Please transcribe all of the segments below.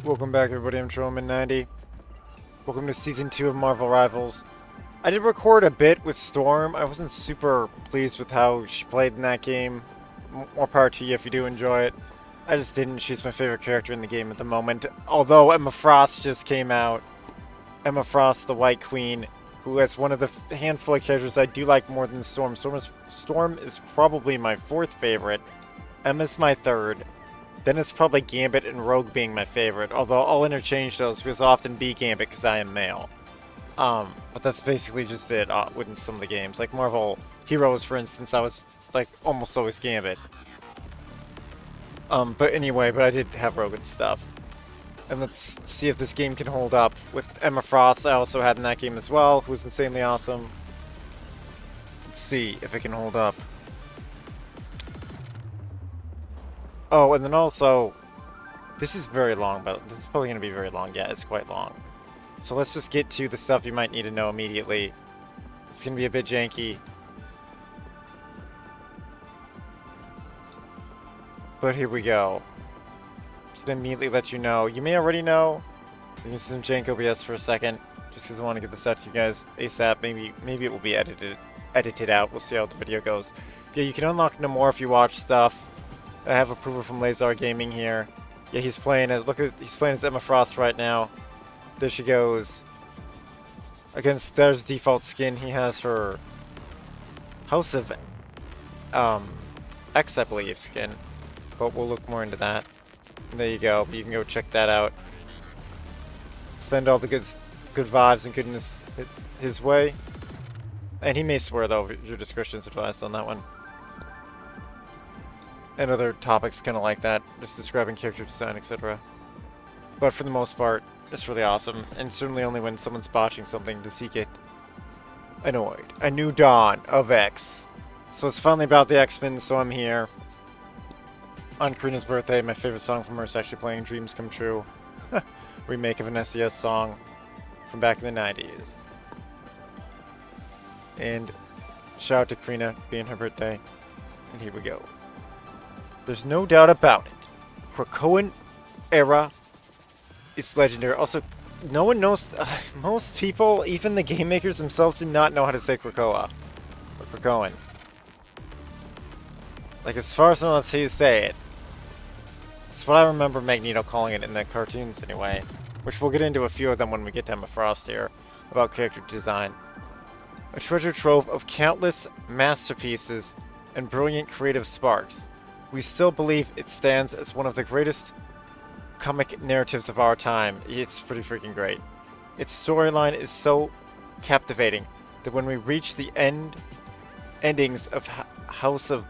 Welcome back, everybody. I'm Trollman90. Welcome to Season 2 of Marvel Rivals. I did record a bit with Storm. I wasn't super pleased with how she played in that game. More power to you if you do enjoy it. I just didn't. She's my favorite character in the game at the moment. Although Emma Frost just came out. Emma Frost, the White Queen, who is one of the handful of characters I do like more than Storm. Storm is probably my fourth favorite. Emma's my third. Then it's probably Gambit and Rogue being my favorite, although I'll interchange those because I'll often be Gambit because I am male. But that's basically just it within some of the games. Like Marvel Heroes, for instance, I was like almost always Gambit. But I did have Rogue and stuff. And let's see if this game can hold up. With Emma Frost, I also had in that game as well, who was insanely awesome. Let's see if it can hold up. Oh, and then also, this is very long, but this is probably going to be very long. Yeah, it's quite long. So let's just get to the stuff you might need to know immediately. It's going to be a bit janky. But here we go. Just going to immediately let you know. You may already know. We can see some jank OBS for a second, just because I want to get this out to you guys ASAP. Maybe it will be edited out. We'll see how the video goes. Yeah, you can unlock no more if you watch stuff. I have approval from Lazar Gaming here. Yeah, he's playing as he's playing as Emma Frost right now. There she goes. There's default skin. He has her House of X, I believe, skin. But we'll look more into that. And there you go. You can go check that out. Send all the good vibes and goodness his way. And he may swear though. Your discretion is advised on that one. And other topics kind of like that, just describing character design, etc. But for the most part, it's really awesome, and certainly only when someone's botching something does he get annoyed. A new dawn of X. So it's finally about the X-Men, so I'm here. On Karina's birthday, my favorite song from her is actually playing Dreams Come True. Remake of an SES song from back in the 90s. And shout out to Karina, being her birthday. And here we go. There's no doubt about it. Krakoan era is legendary. Also, no one knows. Most people, even the game makers themselves, did not know how to say Krakoa or Krakoan. Like, as far as I know, that's how you say it. That's what I remember Magneto calling it in the cartoons, anyway. Which we'll get into a few of them when we get to Emma Frost here about character design. A treasure trove of countless masterpieces and brilliant creative sparks. We still believe it stands as one of the greatest comic narratives of our time. It's pretty freaking great. Its storyline is so captivating that when we reach the endings of House of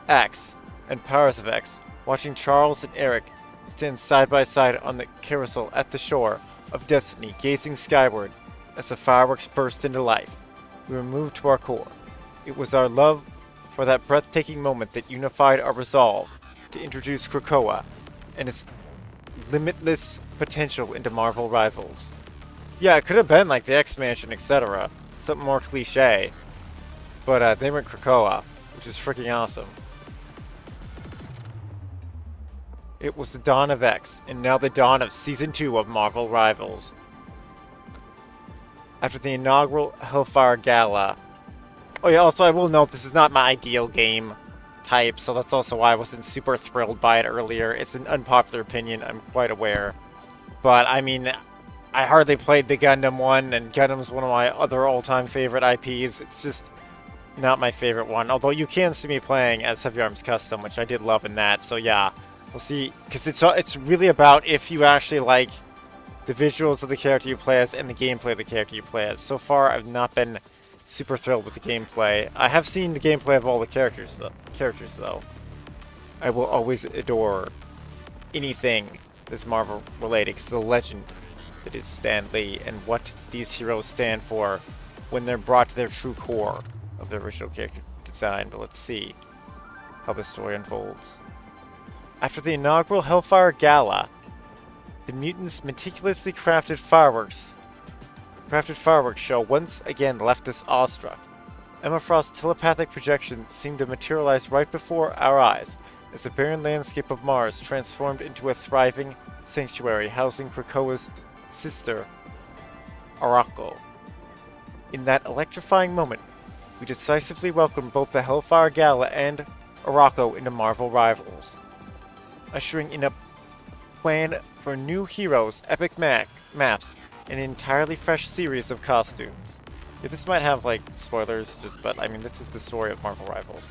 X and Powers of X, watching Charles and Eric stand side by side on the carousel at the shore of destiny, gazing skyward as the fireworks burst into life, we were moved to our core. It was our love for that breathtaking moment that unified our resolve to introduce Krakoa and its limitless potential into Marvel Rivals. Yeah, it could have been like the X-Mansion, etc. Something more cliche. But they went Krakoa, which is freaking awesome. It was the dawn of X, and now the dawn of Season 2 of Marvel Rivals. After the inaugural Hellfire Gala. Oh yeah, also I will note this is not my ideal game type, so that's also why I wasn't super thrilled by it earlier. It's an unpopular opinion, I'm quite aware. But, I mean, I hardly played the Gundam one, and Gundam's one of my other all-time favorite IPs. It's just not my favorite one. Although you can see me playing as Heavy Arms Custom, which I did love in that, so yeah. We'll see, because it's really about if you actually like the visuals of the character you play as and the gameplay of the character you play as. So far, I've not been super thrilled with the gameplay. I have seen the gameplay of all the characters though. I will always adore anything that's Marvel related because the legend that is Stan Lee and what these heroes stand for when they're brought to their true core of their original character design. But let's see how the story unfolds. After the inaugural Hellfire Gala, the mutants' meticulously crafted fireworks show once again left us awestruck. Emma Frost's telepathic projection seemed to materialize right before our eyes, as the barren landscape of Mars transformed into a thriving sanctuary housing Krakoa's sister, Arako. In that electrifying moment, we decisively welcomed both the Hellfire Gala and Arako into Marvel Rivals, ushering in a plan for new heroes, epic maps, and an entirely fresh series of costumes. Yeah, this might have, like, spoilers, but I mean, this is the story of Marvel Rivals.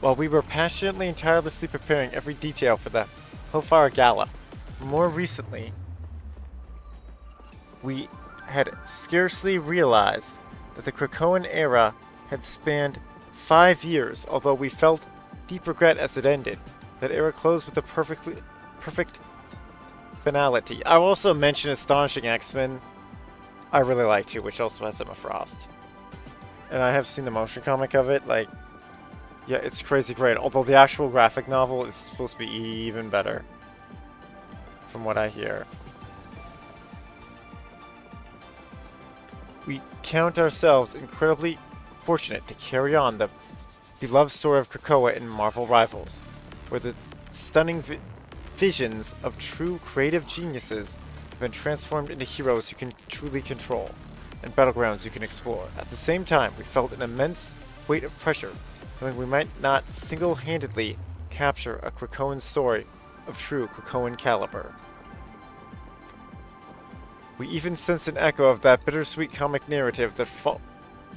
While we were passionately and tirelessly preparing every detail for the Hellfire Gala, more recently, we had scarcely realized that the Krakoan era had spanned 5 years, although we felt deep regret as it ended. That era closed with a perfect finality. I will also mention Astonishing X-Men. I really like too, which also has Emma Frost. And I have seen the motion comic of it. Like, yeah, it's crazy great. Although the actual graphic novel is supposed to be even better, from what I hear. We count ourselves incredibly fortunate to carry on the beloved story of Krakoa in Marvel Rivals, where the stunning visions of true creative geniuses have been transformed into heroes you can truly control, and battlegrounds you can explore. At the same time, we felt an immense weight of pressure, knowing we might not single-handedly capture a Krakoan story of true Krakoan caliber. We even sensed an echo of that bittersweet comic narrative that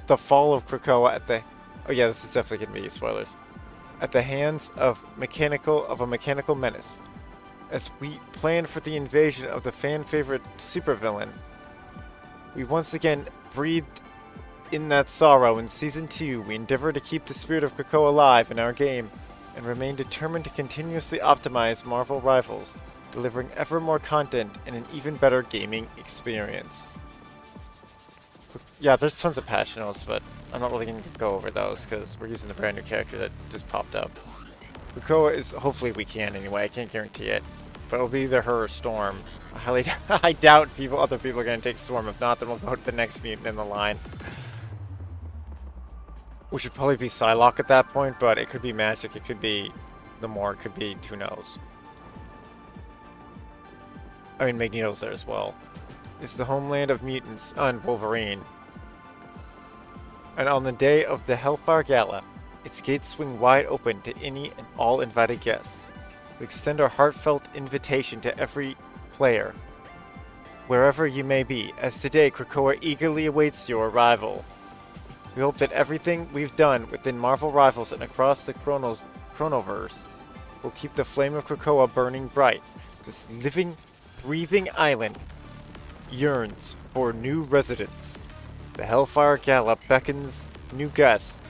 the fall of Krakoa at the... Oh yeah, this is definitely going to be spoilers. At the hands of a mechanical menace. As we planned for the invasion of the fan-favorite supervillain, we once again breathed in that sorrow. In Season 2, we endeavored to keep the spirit of Krakoa alive in our game, and remain determined to continuously optimize Marvel Rivals, delivering ever more content and an even better gaming experience. Yeah, there's tons of patch notes, but I'm not really going to go over those because we're using the brand new character that just popped up. Krakoa is, hopefully we can anyway, I can't guarantee it, but it'll be either her or Storm. I doubt other people are going to take Storm. If not, then we'll go to the next mutant in the line. Which would probably be Psylocke at that point, but it could be Magic, it could be Namor, it could be, who knows. I mean, Magneto's there as well. It's the homeland of mutants and Wolverine. And on the day of the Hellfire Gala, its gates swing wide open to any and all invited guests. We extend our heartfelt invitation to every player, wherever you may be, as today Krakoa eagerly awaits your arrival. We hope that everything we've done within Marvel Rivals and across the Chronoverse will keep the flame of Krakoa burning bright. This living, breathing island yearns for new residents. The Hellfire Gala beckons new guests,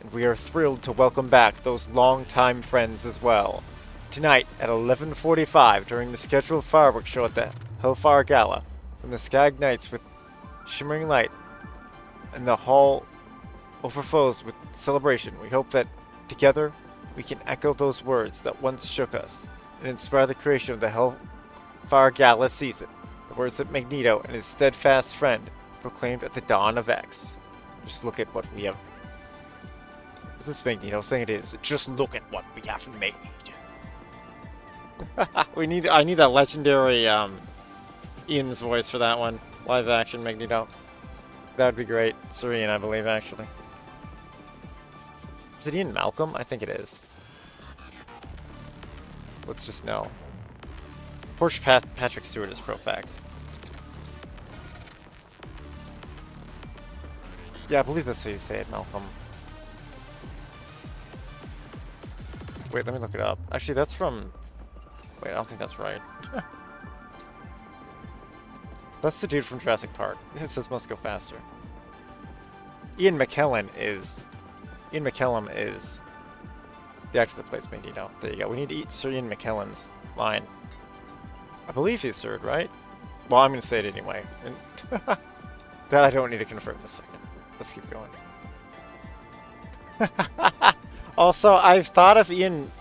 and we are thrilled to welcome back those longtime friends as well. Tonight at 11:45 during the scheduled fireworks show at the Hellfire Gala, when the sky ignites with shimmering light and the hall overflows with celebration, we hope that together we can echo those words that once shook us and inspire the creation of the Hellfire Gala season. The words that Magneto and his steadfast friend proclaimed at the dawn of X. Just look at what we have. Is this Magneto saying it is? Just look at what we have made. I need that legendary Ian's voice for that one. Live action Magneto. That would be great. Serene, I believe, actually. Is it Ian Malcolm? I think it is. Let's just know. Porsche Patrick Stewart is Profax. Yeah, I believe that's how you say it, Malcolm. Wait, let me look it up. Actually, that's from... Wait, I don't think that's right. That's the dude from Jurassic Park. It says must go faster. Ian McKellen is the actor that plays Magneto. There you go. We need to eat Sir Ian McKellen's line. I believe he's Sir, right? Well, I'm going to say it anyway. And that I don't need to confirm in a second. Let's keep going. Also, I've thought of Ian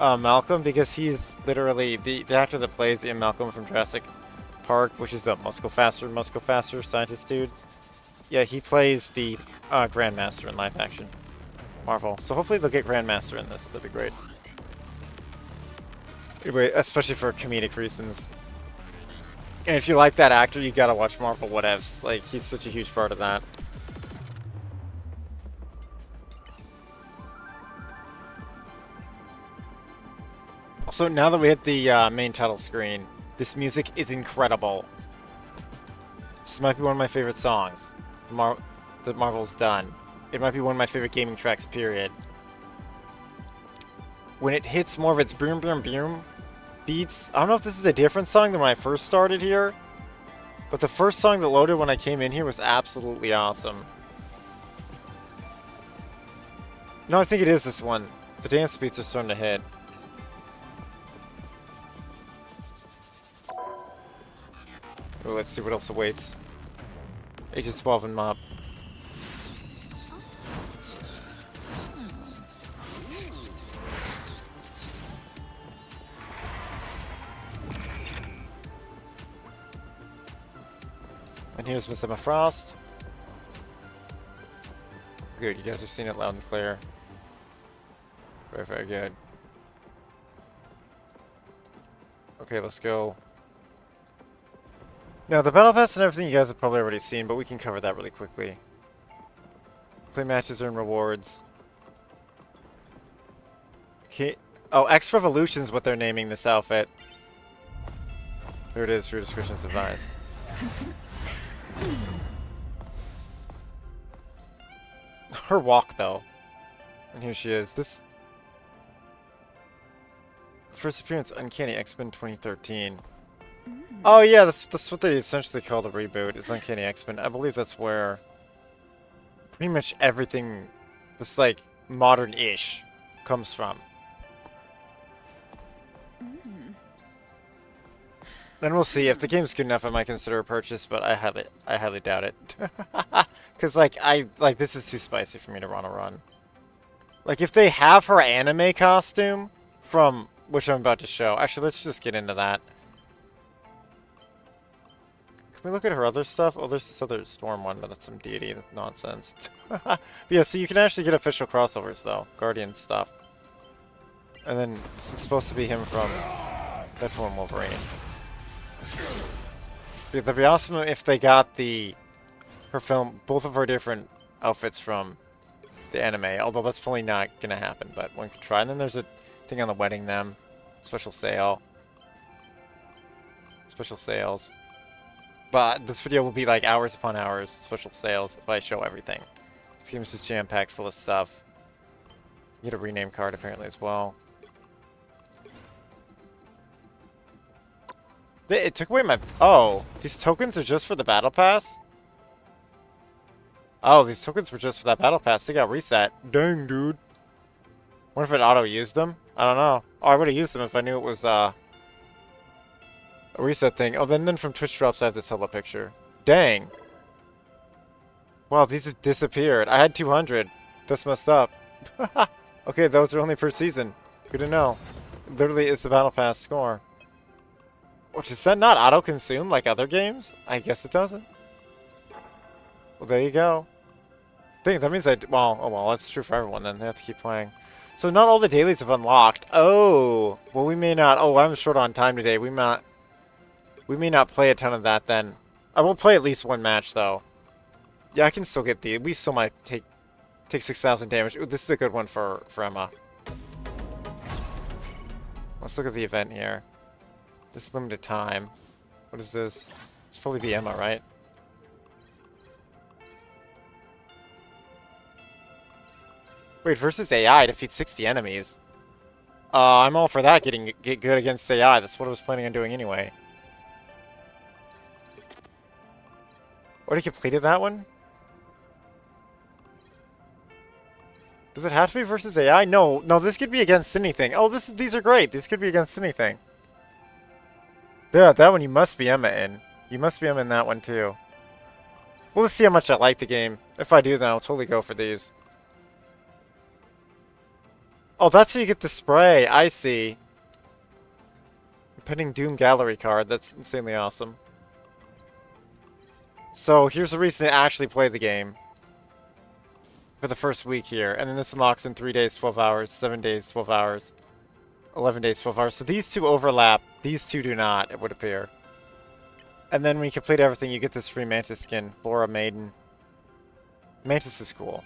Malcolm because he's literally the actor that plays Ian Malcolm from Jurassic Park, which is the must go faster scientist dude. Yeah, he plays the Grandmaster in live action. Marvel. So hopefully they'll get Grandmaster in this. That'd be great. Anyway, especially for comedic reasons. And if you like that actor, you gotta watch Marvel Whatevs. Like, he's such a huge part of that. Also, now that we hit the main title screen, this music is incredible. This might be one of my favorite songs that Marvel's done. It might be one of my favorite gaming tracks, period. When it hits more of its boom, boom, boom beats, I don't know if this is a different song than when I first started here, but the first song that loaded when I came in here was absolutely awesome. No, I think it is this one. The dance beats are starting to hit. Ooh, let's see what else awaits. Agent 12 and Mop. And here's Miss Emma Frost. Good, you guys are seeing it loud and clear. Very, very good. Okay, let's go. Now, the Battle Pass and everything you guys have probably already seen, but we can cover that really quickly. Play matches, earn rewards. Okay. Oh, X Revolution is what they're naming this outfit. Here it is, for your descriptions advised. Her walk, though. And here she is. This... First appearance, Uncanny X-Men 2013. Oh yeah, that's what they essentially call the reboot, is Uncanny X-Men. I believe that's where pretty much everything that's like modern-ish comes from. Then we'll see. If the game's good enough, I might consider a purchase, but I highly doubt it. Cause like this is too spicy for me to want to run. Like if they have her anime costume from which I'm about to show. Actually, let's just get into that. Can we look at her other stuff? Oh, there's this other Storm one, but that's some deity nonsense. But yeah, so you can actually get official crossovers, though. Guardian stuff. And then this is supposed to be him from Deadpool and Wolverine. That'd be awesome if they got her film, both of her different outfits from the anime. Although that's probably not going to happen, but one could try. And then there's a thing on the wedding them. Special sale. Special sales. But this video will be like hours upon hours, special sales, if I show everything. This game is just jam-packed full of stuff. You get a rename card apparently as well. It took away my... Oh, these tokens are just for the battle pass? Oh, these tokens were just for that battle pass. They got reset. Dang, dude. Wonder if it auto-used them? I don't know. Oh, I would have used them if I knew it was, a reset thing. Oh, then from Twitch drops I have this hello picture. Dang. Wow, these have disappeared. I had 200. That's messed up. Okay, those are only per season. Good to know. Literally, it's the battle pass score. Which is that not auto-consume like other games? I guess it doesn't. Well, there you go. That means well, oh well, that's true for everyone then. They have to keep playing. So not all the dailies have unlocked. Oh, well we may not. Oh, I'm short on time today. We may not play a ton of that then. I will play at least one match though. Yeah, I can still get we still might take 6,000 damage. Ooh, this is a good one for Emma. Let's look at the event here. This is limited time. What is this? It's probably be Emma, right? Wait, versus AI, defeat 60 enemies. I'm all for that, get good against AI. That's what I was planning on doing anyway. Already completed that one? Does it have to be versus AI? No, this could be against anything. Oh, these are great. These could be against anything. Yeah, that one you must be Emma in. You must be Emma in that one too. Well, let's see how much I like the game. If I do, then I'll totally go for these. Oh, that's how you get the spray. I see. Pending Doom Gallery card. That's insanely awesome. So, here's the reason to actually play the game. for the first week here. And then this unlocks in 3 days, 12 hours, 7 days, 12 hours, 11 days, 12 hours. So these two overlap. These two do not, it would appear. And then when you complete everything, you get this free Mantis skin. Flora Maiden. Mantis is cool.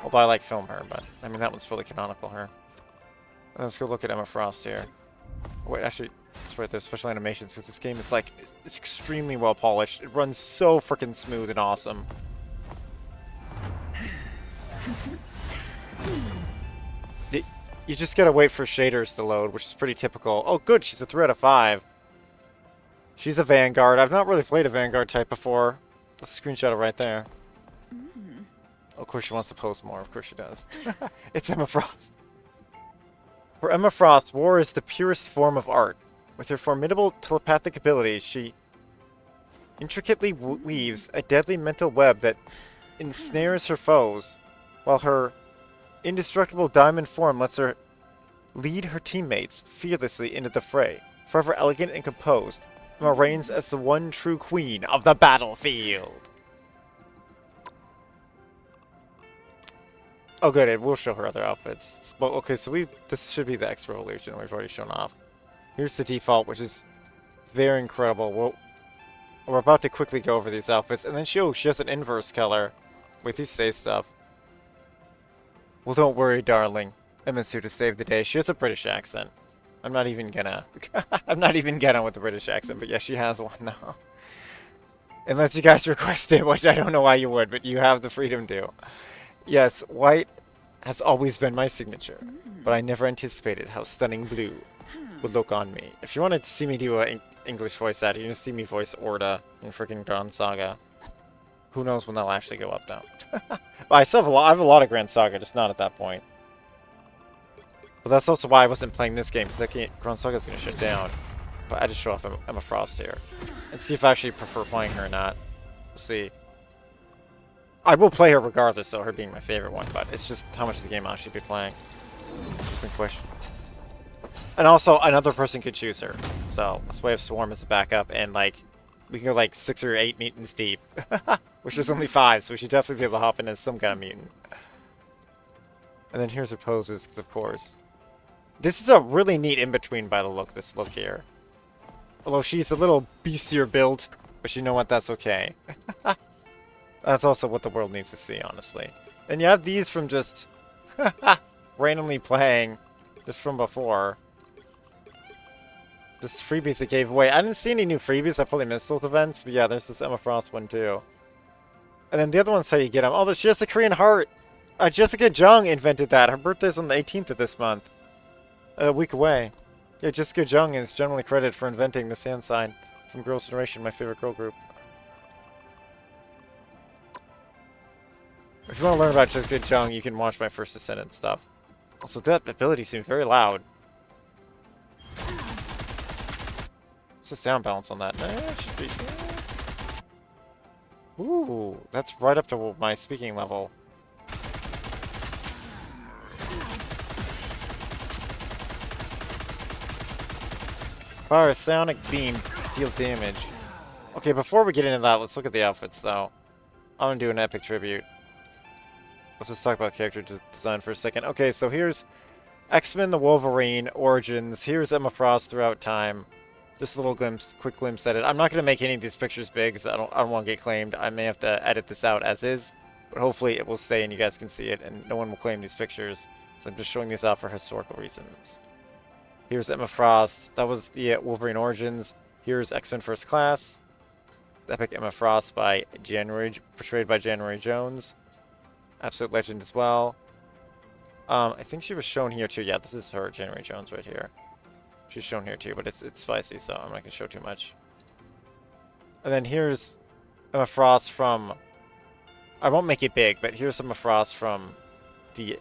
Although I like film her, but I mean that one's fully canonical her. Let's go look at Emma Frost here. Wait, actually, it's right there, special animations, because this game is like, it's extremely well polished. It runs so freaking smooth and awesome. You just gotta wait for shaders to load, which is pretty typical. Oh good, she's a 3 out of 5. She's a Vanguard. I've not really played a Vanguard type before. Let's screenshot it right there. Of course she wants to post more. Of course she does. It's Emma Frost. For Emma Frost, war is the purest form of art. With her formidable telepathic abilities, she intricately weaves a deadly mental web that ensnares her foes, while her indestructible diamond form lets her lead her teammates fearlessly into the fray. Forever elegant and composed, Emma reigns as the one true queen of the battlefield. Oh good, it will show her other outfits. Well, okay, so this should be the X Revolution we've already shown off. Here's the default, which is very incredible. We're about to quickly go over these outfits, and then she has an inverse color. Wait, these say stuff. Well, don't worry, darling. Emma's here to save the day. She has a British accent. I'm not even gonna... I'm not even gonna with the British accent, but yes, she has one now. Unless you guys request it, which I don't know why you would, but you have the freedom to. Yes, white has always been my signature, but I never anticipated how stunning blue would look on me. If you want to see me do an English voice actor, you're going to see me voice Orda in freaking Grand Saga. Who knows when that'll actually go up now. Well, I have a lot of Grand Saga, just not at that point. But that's also why I wasn't playing this game, because Grand Saga's going to shut down. But I just show off Emma Frost here. And see if I actually prefer playing her or not. We'll see. I will play her regardless, though, her being my favorite one, but it's just how much of the game I'll actually be playing. Interesting question. And also, another person could choose her. So, let's wave Swarm as a backup, and, like, we can go, like, 6 or 8 mutants deep. Which is only 5, so we should definitely be able to hop in as some kind of mutant. And then here's her poses, because of course. This is a really neat in-between by the look, this look here. Although she's a little beastier build, but you know what, that's okay. That's also what the world needs to see, honestly. And you have these from just randomly playing this from before. Just freebies it gave away. I didn't see any new freebies. I probably missed those events. But yeah, there's this Emma Frost one too. And then the other one's how you get them. Oh, she has a Korean heart. Jessica Jung invented that. Her birthday's on the 18th of this month. A week away. Yeah, Jessica Jung is generally credited for inventing the sand sign from Girls' Generation, my favorite girl group. If you want to learn about Jessica Jung, you can watch my First Descendant stuff. Also, that ability seems very loud. What's the sound balance on that? It should be... Ooh, that's right up to my speaking level. Fire a sonic beam, deal damage. Okay, before we get into that, let's look at the outfits, though. I'm gonna do an epic tribute. Let's just talk about character design for a second. Okay, so here's X-Men the Wolverine Origins. Here's Emma Frost throughout time. Just a little glimpse, quick glimpse at it. I'm not going to make any of these pictures big because I don't want to get claimed. I may have to edit this out as is, but hopefully it will stay and you guys can see it and no one will claim these pictures. So I'm just showing these out for historical reasons. Here's Emma Frost. That was the Wolverine Origins. Here's X-Men First Class. The epic Emma Frost by portrayed by January Jones. Absolute legend as well. I think she was shown here too. Yeah, this is her, January Jones, right here. She's shown here too, but it's spicy, so I'm not going to show too much. And then here's Emma Frost from... I won't make it big, but here's Emma Frost from the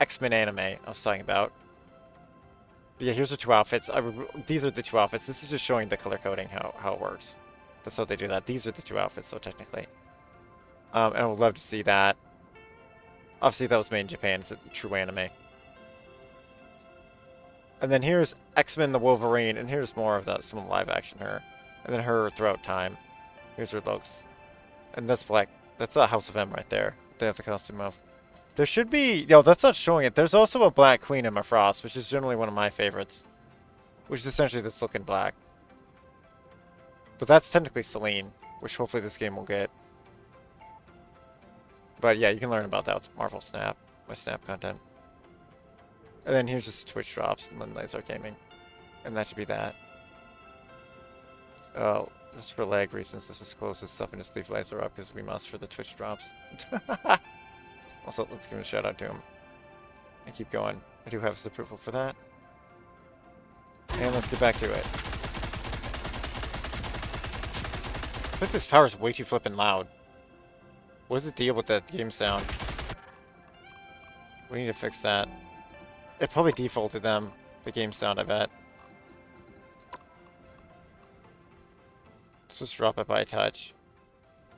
X-Men anime I was talking about. But yeah, here's the two outfits. These are the two outfits. This is just showing the color coding, how it works. That's how they do that. These are the two outfits, though, technically. And I would love to see that. Obviously, that was made in Japan. It's a true anime. And then here's X-Men the Wolverine, and here's more of that, some live action her. And then her throughout time. Here's her looks. And that's like, that's a House of M right there. They have the costume of. There should be... No, that's not showing it. There's also a Black Queen Emma Frost, which is generally one of my favorites. Which is essentially this look in black. But that's technically Celine, which hopefully this game will get. But yeah, you can learn about that with Marvel Snap, my Snap content. And then here's just Twitch drops, and then Laser Gaming. And that should be that. Oh, just for lag reasons, let's just close this stuff and just leave Laser up, because we must for the Twitch drops. Also, let's give a shout out to him. And keep going. I do have his approval for that. And let's get back to it. I think this tower is way too flippin' loud. What is the deal with that game sound? We need to fix that. It probably defaulted them, the game sound, I bet. Let's just drop it by a touch.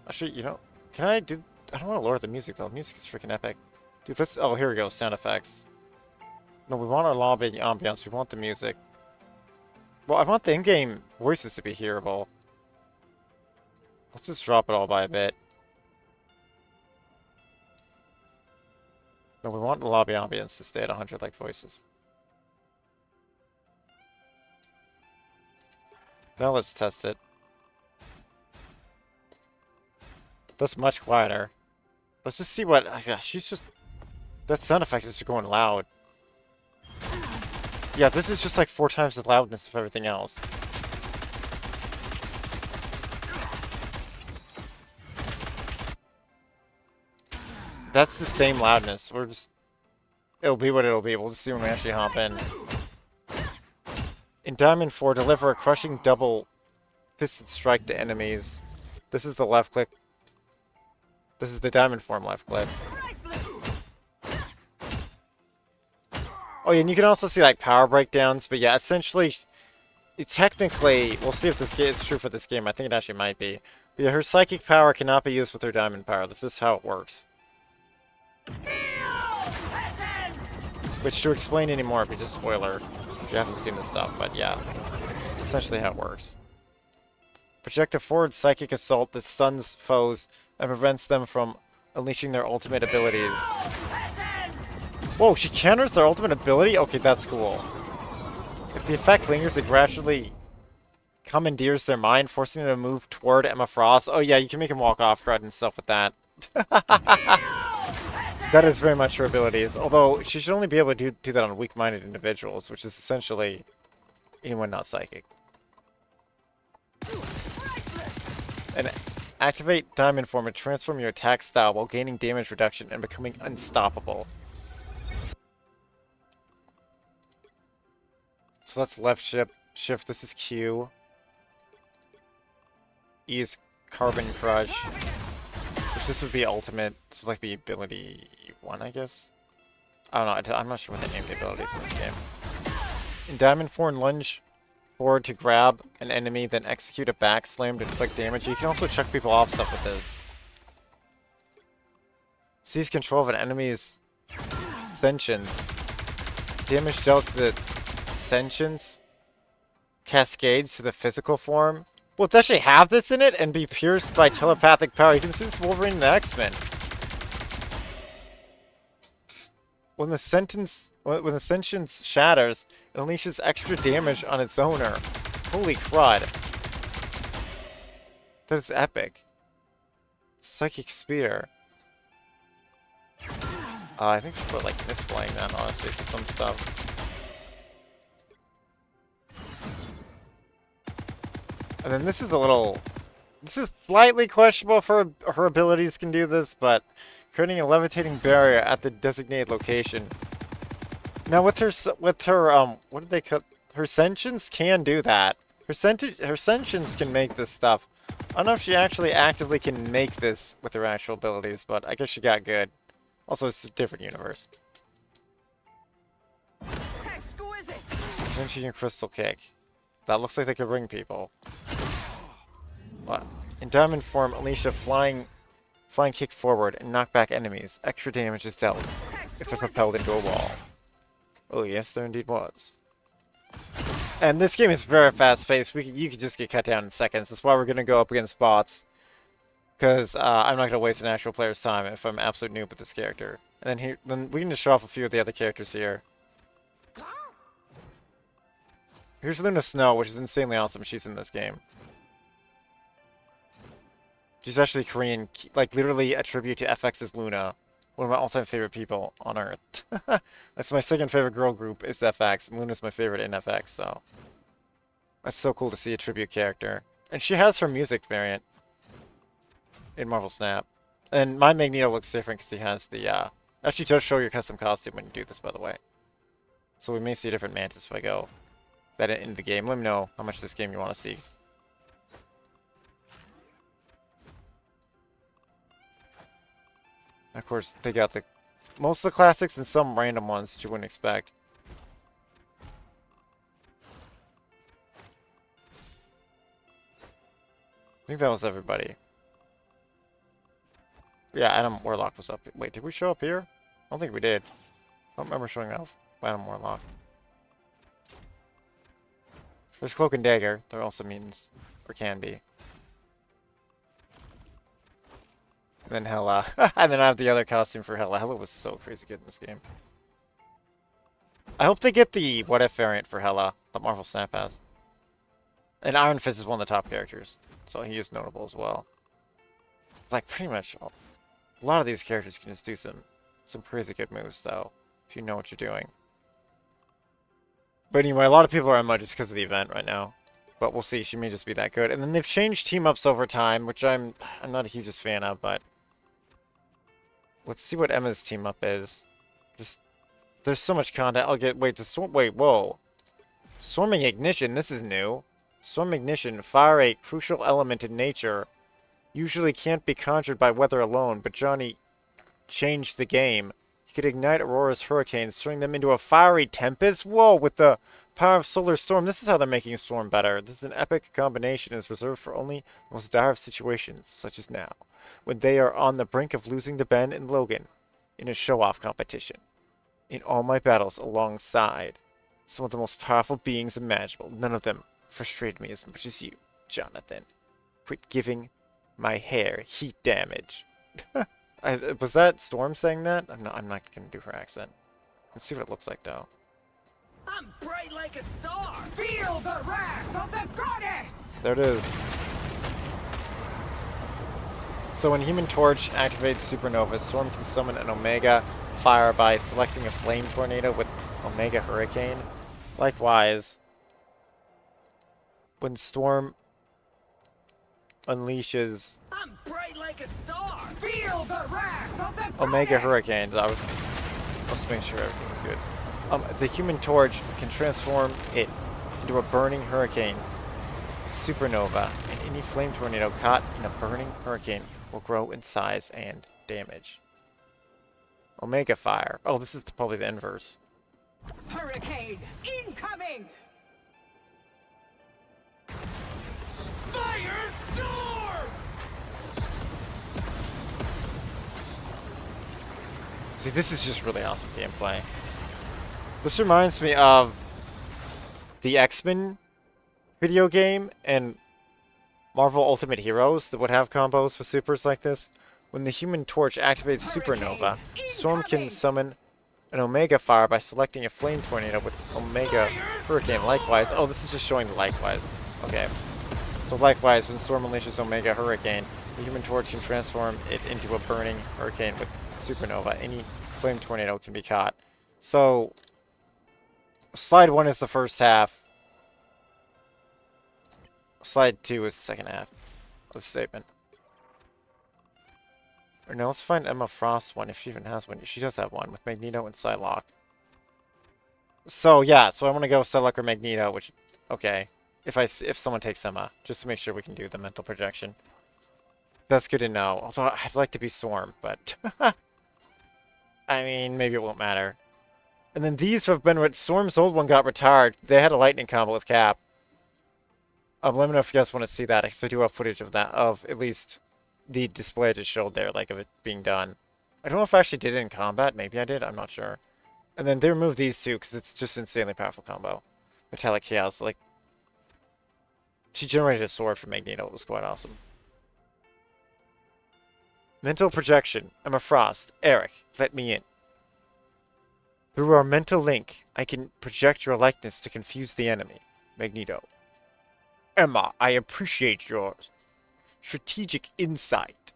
Actually, you know, can I do... I don't want to lower the music, though. The music is freaking epic. Dude, let's... Oh, here we go. Sound effects. No, we want our lobby ambiance. We want the music. Well, I want the in-game voices to be hearable. Let's just drop it all by a bit. No, we want the lobby ambience to stay at 100 like voices. Now let's test it. That's much quieter. Let's just see what... Yeah, she's just... That sound effect is just going loud. Yeah, this is just like 4 times the loudness of everything else. That's the same loudness. We're just... It'll be what it'll be. We'll just see when we actually hop in. In Diamond 4, deliver a crushing double fisted strike to enemies. This is the left click. This is the Diamond form left click. Oh yeah, and you can also see like power breakdowns, but yeah, essentially, technically, we'll see if this is true for this game. I think it actually might be. But yeah, her psychic power cannot be used with her diamond power. This is how it works. Which to explain anymore would be just spoiler if you haven't seen this stuff, but yeah, it's essentially how it works. Project a forward psychic assault that stuns foes and prevents them from unleashing their ultimate abilities. Whoa, she counters their ultimate ability? Okay, that's cool. If the effect lingers, it gradually commandeers their mind, forcing them to move toward Emma Frost. Oh yeah, you can make him walk off grid and stuff with that. That is very much her abilities. Although, she should only be able to do that on weak-minded individuals, which is essentially anyone not psychic. And activate Diamond Form and transform your attack style while gaining damage reduction and becoming unstoppable. So that's left shift. This is Q. E is Carbon Crush. Which this would be ultimate. This would like be ability 1, I guess. I don't know. I'm not sure what they named the abilities in this game. In Diamond Form, lunge forward to grab an enemy, then execute a back slam to inflict damage. You can also chuck people off stuff with this. Seize control of an enemy's sentience. Damage dealt to the sentience cascades to the physical form. Well, does she have this in it and be pierced by telepathic power? You can see this Wolverine in the X-Men. When the sentience shatters, it unleashes extra damage on its owner. Holy crud. That is epic. Psychic Spear. I think we're like misplaying that, honestly, for some stuff. And then this is a little... This is slightly questionable for her abilities can do this, but creating a levitating barrier at the designated location. Now with her what did they cut? Her sentience can do that. Her sentience can make this stuff. I don't know if she actually actively can make this with her actual abilities, but I guess she got good. Also, it's a different universe. Exquisite. Mention your crystal kick. That looks like they could bring people. What? In Diamond Form, unleash a flying kick forward and knock back enemies. Extra damage is dealt if they're propelled into a wall. Oh yes, there indeed was. And this game is very fast-paced. You could just get cut down in seconds. That's why we're gonna go up against bots. Because I'm not going to waste an actual player's time if I'm absolute noob with this character. And then we can just show off a few of the other characters here. Here's Luna Snow, which is insanely awesome. She's in this game. She's actually Korean, like literally a tribute to FX's Luna. One of my all-time favorite people on Earth. That's my second favorite girl group is FX, and Luna's my favorite in FX, so. That's so cool to see a tribute character. And she has her music variant in Marvel Snap. And my Magneto looks different because he has the, actually does show your custom costume when you do this, by the way. So we may see a different Mantis if I go that into the game. Let me know how much of this game you want to see. Of course, they got most of the classics and some random ones that you wouldn't expect. I think that was everybody. Yeah, Adam Warlock was up. Wait, did we show up here? I don't think we did. I don't remember showing off Adam Warlock. There's Cloak and Dagger. They're also mutants. Or can be. And then Hela. And then I have the other costume for Hela. Hela was so crazy good in this game. I hope they get the What If variant for Hela that Marvel Snap has. And Iron Fist is one of the top characters. So he is notable as well. Like, pretty much a lot of these characters can just do some crazy good moves, though. If you know what you're doing. But anyway, a lot of people are on mud just because of the event right now. But we'll see. She may just be that good. And then they've changed team-ups over time, which I'm not a hugest fan of, but... Let's see what Emma's team-up is. Just... There's so much content. I'll get... Wait, whoa. Storming Ignition. This is new. Storm Ignition. Fire, a crucial element in nature. Usually can't be conjured by weather alone, but Johnny changed the game. He could ignite Aurora's hurricanes, turning them into a fiery tempest? Whoa, with the power of Solar Storm. This is how they're making Storm better. This is an epic combination and is reserved for only the most dire of situations, such as now, when they are on the brink of losing to Ben and Logan in a show-off competition. In all my battles alongside some of the most powerful beings imaginable, none of them frustrated me as much as you, Jonathan. Quit giving my hair heat damage. Was that Storm saying that? I'm not gonna do her accent. Let's see what it looks like though. I'm bright like a star. Feel the wrath of the goddess. There it is. So when Human Torch activates Supernova, Storm can summon an Omega Fire by selecting a Flame Tornado with Omega Hurricane. Likewise, when Storm unleashes I'm bright like a star. Feel the wrath of the Omega goddess. Hurricanes, I was just making sure everything was good. The Human Torch can transform it into a burning hurricane, supernova, and any flame tornado caught in a burning hurricane will grow in size and damage. Omega Fire. Oh, this is probably the inverse. Hurricane incoming. Fire storm. See, this is just really awesome gameplay. This reminds me of the X-Men video game and Marvel Ultimate Heroes that would have combos for supers like this. When the Human Torch activates Supernova, Storm can summon an Omega Fire by selecting a Flame Tornado with Omega Hurricane. Likewise, oh, this is just showing the likewise. Okay. So likewise, when Storm unleashes Omega Hurricane, the Human Torch can transform it into a burning hurricane with Supernova. Any Flame Tornado can be caught. So, Slide 1 is the first half. Slide 2 is the second half of the statement. Or no, let's find Emma Frost's one, if she even has one. She does have one, with Magneto and Psylocke. So, yeah, so I want to go Psylocke or Magneto, which, okay. If someone takes Emma, just to make sure we can do the mental projection. That's good to know. Although, I'd like to be Storm, but... I mean, maybe it won't matter. And then these have been... Storm's old one got retired. They had a lightning combo with Cap. Let me know if you guys want to see that, because I do have footage of that, of at least the display I just showed there, like of it being done. I don't know if I actually did it in combat. Maybe I did. I'm not sure. And then they removed these two, because it's just an insanely powerful combo. Metallic Chaos, like... She generated a sword from Magneto. It was quite awesome. Mental projection. Emma Frost. Eric, let me in. Through our mental link, I can project your likeness to confuse the enemy. Magneto. Emma, I appreciate your strategic insight.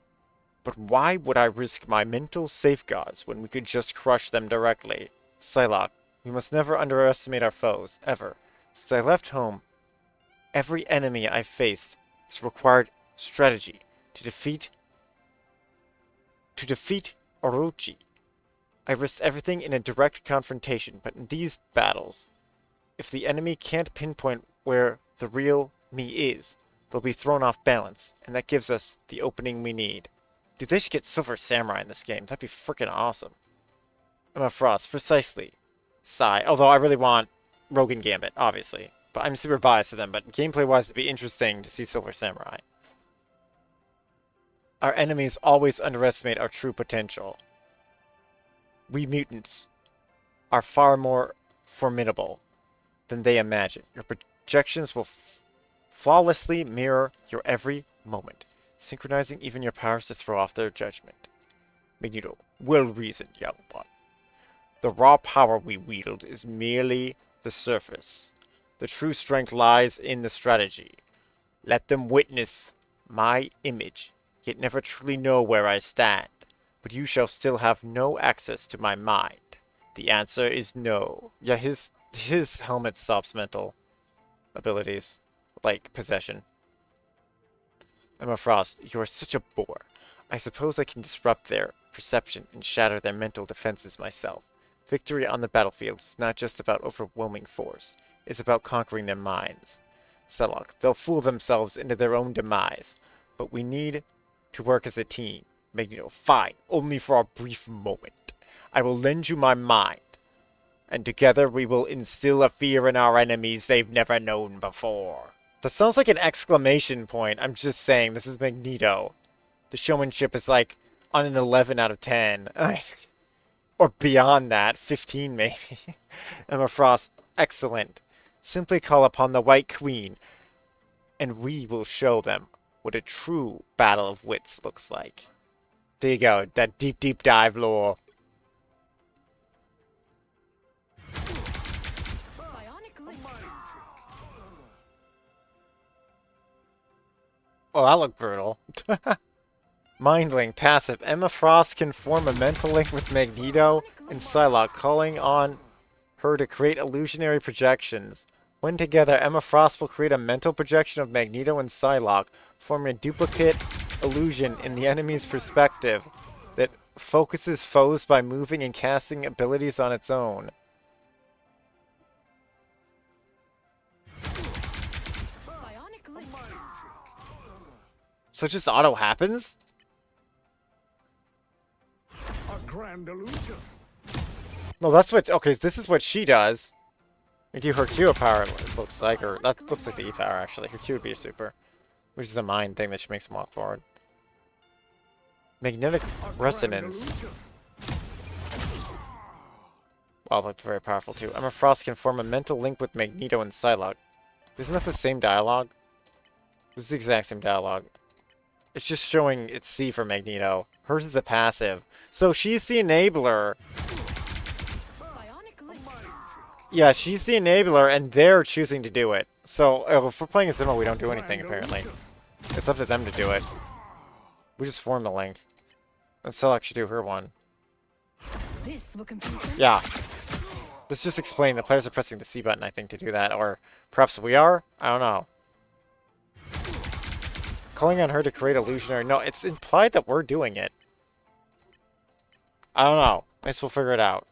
But why would I risk my mental safeguards when we could just crush them directly? Psylocke, we must never underestimate our foes, ever. Since I left home, every enemy I've faced has required strategy to defeat Orochi. I risked everything in a direct confrontation, but in these battles, if the enemy can't pinpoint where the real me is, they'll be thrown off balance, and that gives us the opening we need. Dude, they should get Silver Samurai in this game. That'd be freaking awesome. Emma Frost, precisely. Sigh. Although I really want Rogan Gambit, obviously. But I'm super biased to them, but gameplay-wise it'd be interesting to see Silver Samurai. Our enemies always underestimate our true potential. We mutants are far more formidable than they imagine. Your projections will flawlessly mirror your every moment, synchronizing even your powers to throw off their judgment. Magneto, well reasoned, young one. The raw power we wield is merely the surface. The true strength lies in the strategy. Let them witness my image, yet never truly know where I stand. But you shall still have no access to my mind. The answer is no. Yeah, his helmet stops mental abilities, like possession. Emma Frost, you are such a bore. I suppose I can disrupt their perception and shatter their mental defenses myself. Victory on the battlefield is not just about overwhelming force. It's about conquering their minds. Psylocke, they'll fool themselves into their own demise. But we need to work as a team. Magneto, fine, only for a brief moment. I will lend you my mind, and together we will instill a fear in our enemies they've never known before. That sounds like an exclamation point. I'm just saying, this is Magneto. The showmanship is like on an 11 out of 10. Or beyond that, 15 maybe. Emma Frost, excellent. Simply call upon the White Queen, and we will show them what a true battle of wits looks like. There you go, that deep, deep dive lore. Oh, that looked brutal. Mind Link, passive. Emma Frost can form a mental link with Magneto and Psylocke, calling on her to create illusionary projections. When together, Emma Frost will create a mental projection of Magneto and Psylocke, forming a duplicate illusion in the enemy's perspective that focuses foes by moving and casting abilities on its own. So it just auto happens? A grand illusion. No, that's what... Okay, this is what she does. We do her Q power, it looks like. Or that looks like the E power, actually. Her Q would be a super. Which is a mind thing that she makes them walk forward. Magnetic resonance. Wow, that looked very powerful too. Emma Frost can form a mental link with Magneto and Psylocke. Isn't that the same dialogue? This is the exact same dialogue. It's just showing it's C for Magneto. Hers is a passive. So she's the enabler. Yeah, she's the enabler, and they're choosing to do it. So if we're playing as Emma, we don't do anything, apparently. It's up to them to do it. We just form the link. And Psylocke should do her one. Yeah. Let's just explain. The players are pressing the C button, I think, to do that. Or perhaps we are? I don't know. Calling on her to create illusionary... No, it's implied that we're doing it. I don't know. I guess we'll figure it out.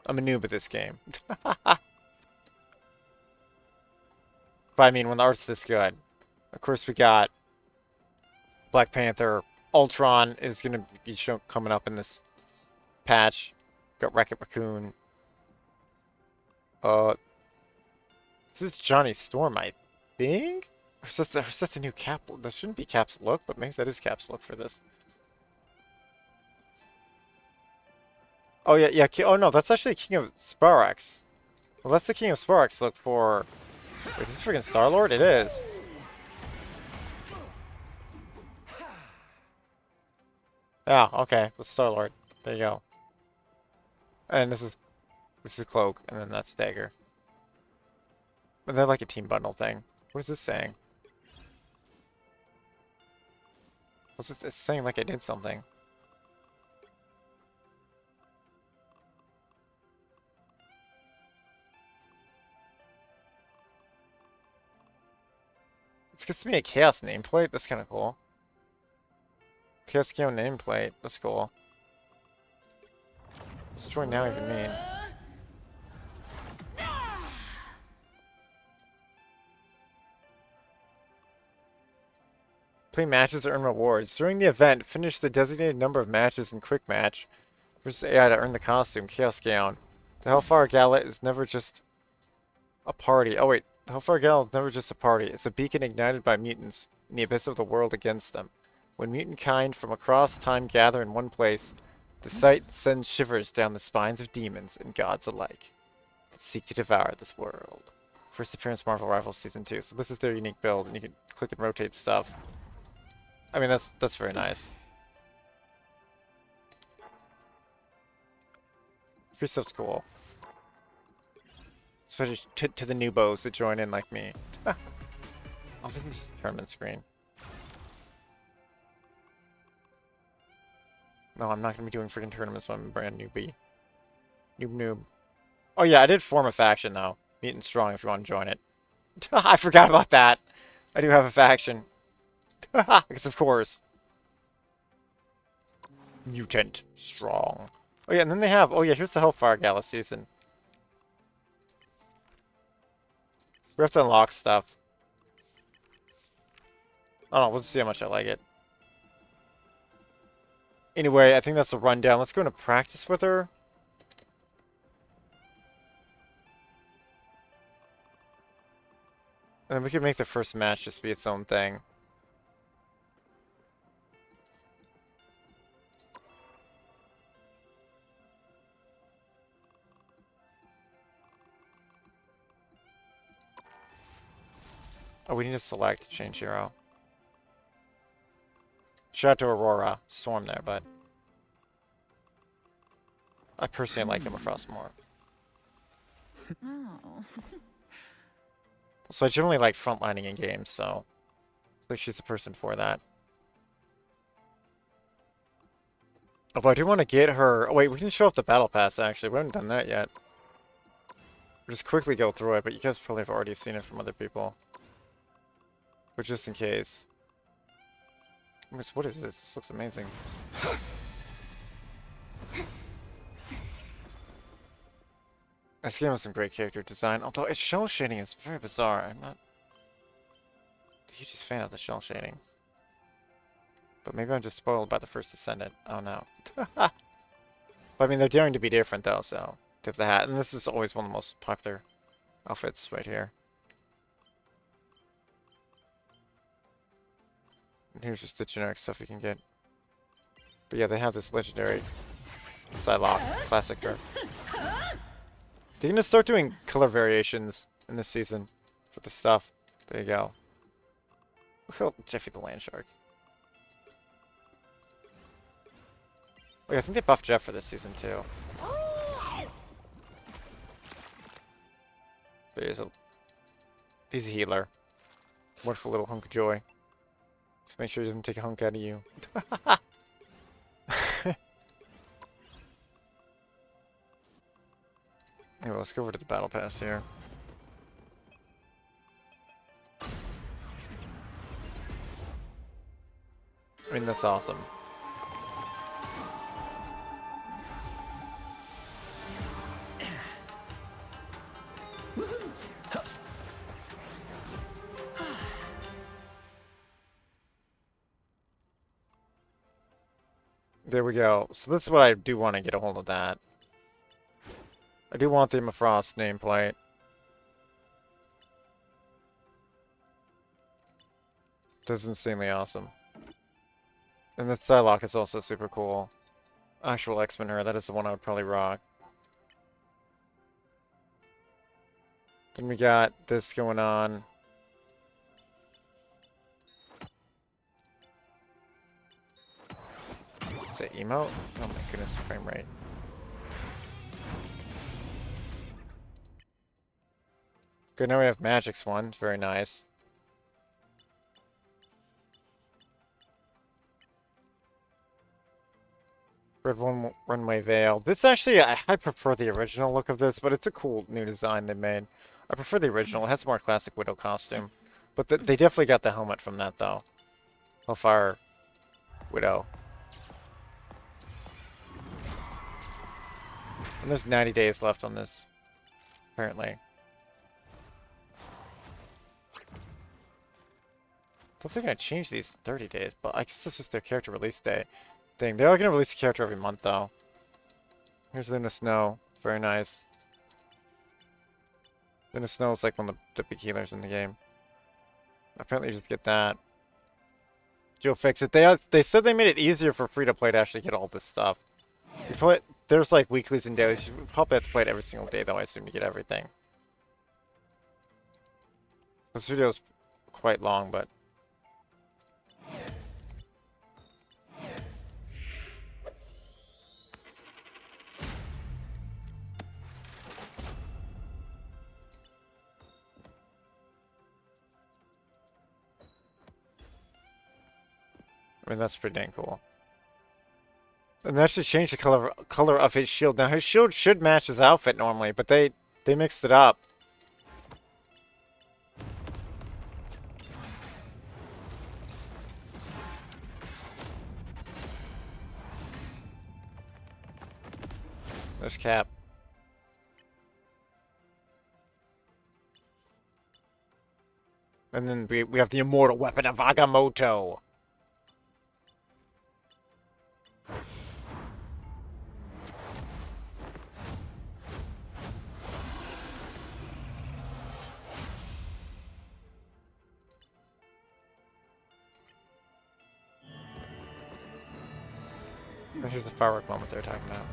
I'm a noob at this game. But I mean, when the art's this good. Of course, we got Black Panther. Ultron is going to be coming up in this patch. Got Wreck-It Raccoon. This is Johnny Storm, I think? Or is that the new Cap? That shouldn't be Cap's look, but maybe that is Cap's look for this. Oh, yeah. Oh, no, that's actually King of Sparax. Well, that's the King of Sparax look for... Wait, is this freaking Star-Lord? It is. Yeah, okay. The Star-Lord. There you go. And this is Cloak, and then that's Dagger. And they're like a team bundle thing. What is this saying? What's this? It's saying like I did something. It's gets me a Chaos nameplate. That's kind of cool. Chaos Gale nameplate. That's cool. What's join now even mean? Play matches to earn rewards. During the event, finish the designated number of matches in Quick Match versus AI to earn the costume, Chaos Gown. The Hellfire Gala is never just a party. Oh wait, the Hellfire Gala is never just a party. It's a beacon ignited by mutants in the abyss of the world against them. When mutant kind from across time gather in one place, the sight sends shivers down the spines of demons and gods alike that seek to devour this world. First appearance Marvel Rivals Season 2. So this is their unique build, and you can click and rotate stuff. I mean, that's very nice. Free stuff's cool. Especially to the new bows that join in like me. Oh, this is just a tournament screen. No, I'm not going to be doing freaking tournaments when I'm a brand newbie. Noob. Oh yeah, I did form a faction though. Mutant Strong if you want to join it. I forgot about that. I do have a faction. Because of course. Mutant Strong. Oh yeah, and then they have, oh yeah, here's the Hellfire Gala season. We have to unlock stuff. I don't know, we'll see how much I like it. Anyway, I think that's a rundown. Let's go into practice with her. And then we could make the first match just be its own thing. Oh, we need to select change hero. Shout out to Aurora. Storm there, but I personally like Emma Frost more. Oh. So I generally like frontlining in games, so I think she's the person for that. Although I do want to get her... Oh wait, we didn't show off the battle pass actually. We haven't done that yet. We'll just quickly go through it, but you guys probably have already seen it from other people. But just in case. What is this? This looks amazing. This game has some great character design, although its shell shading is very bizarre. I'm not the hugest fan of the shell shading. But maybe I'm just spoiled by the first Descendant. Oh no. But I mean, they're daring to be different though, so tip the hat. And this is always one of the most popular outfits right here. And here's just the generic stuff you can get. But yeah, they have this legendary Psylocke classic. They're gonna start doing color variations in this season for the stuff. There you go. Look at Jeffy the Land Shark. Wait, I think they buffed Jeff for this season too. But he's a healer. Wonderful little hunk of joy. Just make sure he doesn't take a hunk out of you. Anyway, let's go over to the battle pass here. I mean, that's awesome. There we go. So that's what I do want to get a hold of that. I do want the Emma Frost nameplate. That's insanely awesome. And the Psylocke is also super cool. Actual X-Men her, that is the one I would probably rock. Then we got this going on. Is it emote? Oh my goodness, frame rate. Good, now we have Magic's one. Very nice. Red One Runway Veil. This actually, I prefer the original look of this, but it's a cool new design they made. I prefer the original. It has a more classic Widow costume. But they definitely got the helmet from that, though. Hellfire Widow. And there's 90 days left on this, apparently. I don't think I changed these in 30 days, but I guess this is their character release day thing. They are going to release a character every month, though. Here's Luna Snow. Very nice. Luna Snow is like one of the big healers in the game. Apparently you just get that. Joe Fix It. They said they made it easier for free-to-play to actually get all this stuff. You play, there's like weeklies and dailies. You probably have to play it every single day, though, I assume, to get everything. This video is quite long, but... I mean, that's pretty dang cool. And they actually changed the color of his shield. Now, his shield should match his outfit normally, but they mixed it up. There's Cap. And then we have the immortal weapon of Agamotto. Here's the firework moment they're talking about.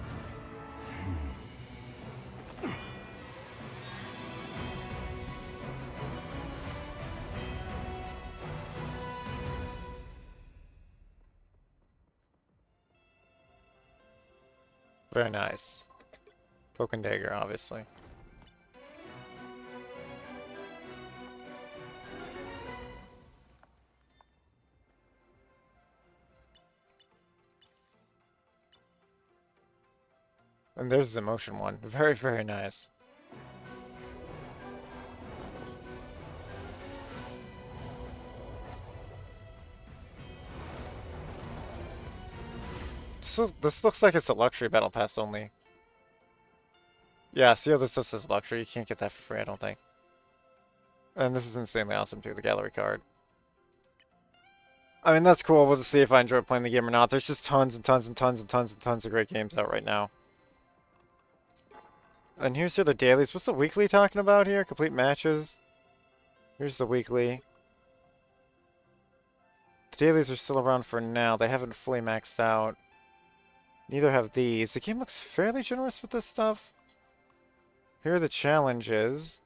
Very nice. Cloak and Dagger, obviously. And there's the motion one. Very, very nice. So this looks like it's a luxury battle pass only. Yeah, see how this stuff says luxury? You can't get that for free, I don't think. And this is insanely awesome too, the gallery card. I mean, that's cool. We'll just see if I enjoy playing the game or not. There's just tons and tons and tons and tons and tons of great games out right now. And here's the other dailies. What's the weekly talking about here? Complete matches. Here's the weekly. The dailies are still around for now. They haven't fully maxed out. Neither have these. The game looks fairly generous with this stuff. Here are the challenges.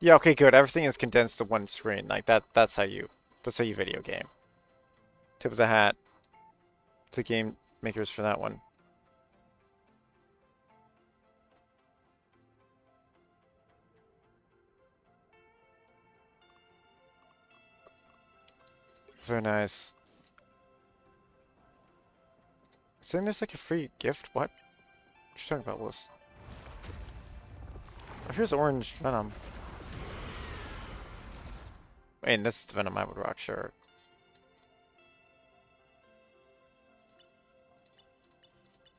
Yeah, okay, good. Everything is condensed to one screen. Like that's how you video game. Tip of the hat to the game makers for that one. Very nice. Saying there's like a free gift? What? What are you talking about, Willis? Oh, here's orange Venom. Wait, this is the Venom I would rock, sure.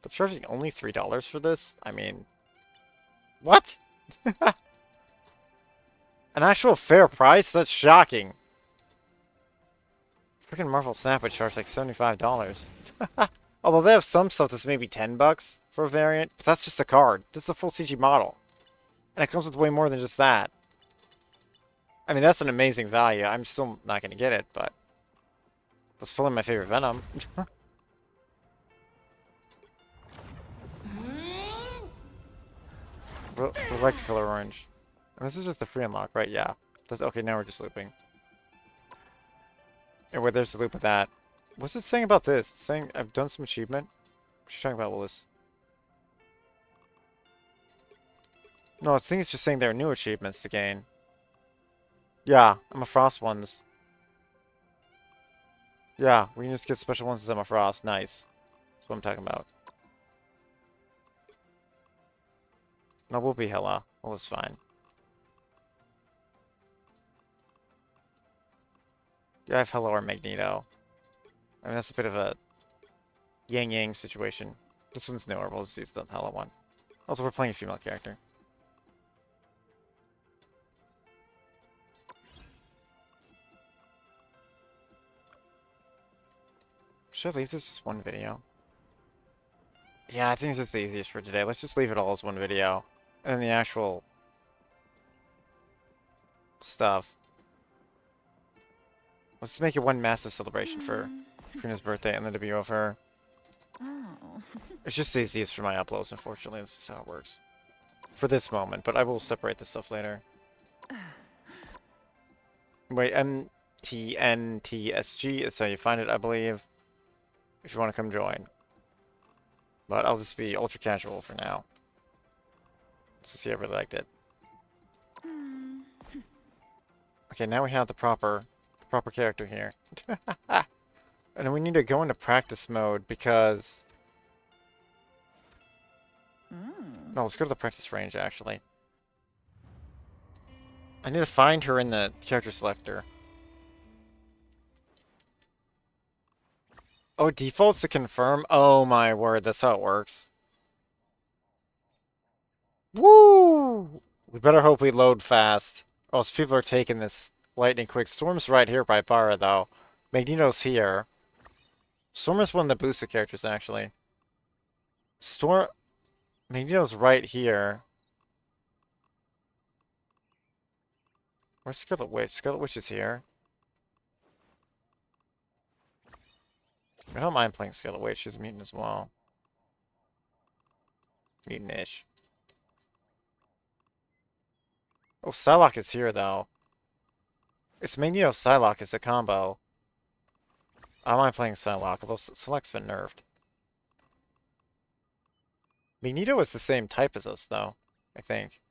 But charging only $3 for this? I mean... What? An actual fair price? That's shocking. Freaking Marvel Snap would charge like $75. Although they have some stuff that's maybe $10 for a variant, but that's just a card. This is a full CG model. And it comes with way more than just that. I mean, that's an amazing value. I'm still not going to get it, but... Let's fill in my favorite Venom. We'll like the color orange. And this is just the free unlock, right? Yeah. Okay, now we're just looping. And wait, there's the loop of that. What's it saying about this? It's saying I've done some achievement. What's she talking about, Willis? No, I think it's just saying there are new achievements to gain. Yeah, Emma Frost ones. Yeah, we can just get special ones as Emma Frost. Nice. That's what I'm talking about. No, we'll be Hela. Well, it's fine. Yeah, I have Hela or Magneto. I mean, that's a bit of a yang-yang situation. This one's newer. We'll just use the Hela one. Also, we're playing a female character. Should I leave this just one video? Yeah, I think it's just the easiest for today. Let's just leave it all as one video. And then the actual stuff. Let's make it one massive celebration for Trina's birthday and the debut of her. Oh. It's just the easiest for my uploads, unfortunately. This is how it works. For this moment, but I will separate this stuff later. Wait, MTNTSG is how you find it, I believe. If you want to come join. But I'll just be ultra casual for now. Let's see if I really liked it. Okay, now we have the proper character here. And then we need to go into practice mode because... No, let's go to the practice range, actually. I need to find her in the character selector. Oh, defaults to confirm? Oh my word, that's how it works. Woo! We better hope we load fast. Or else people are taking this lightning quick. Storm's right here by Bara, though. Magneto's here. Storm is one of the boosted characters, actually. Magneto's right here. Where's Scarlet Witch? Scarlet Witch is here. I don't mind playing Scarlet Witch. She's a mutant as well. Mutant-ish. Oh, Psylocke is here, though. It's Magneto Psylocke is a combo. I don't mind playing Psylocke, although Psylocke's been nerfed. Magneto is the same type as us, though, I think.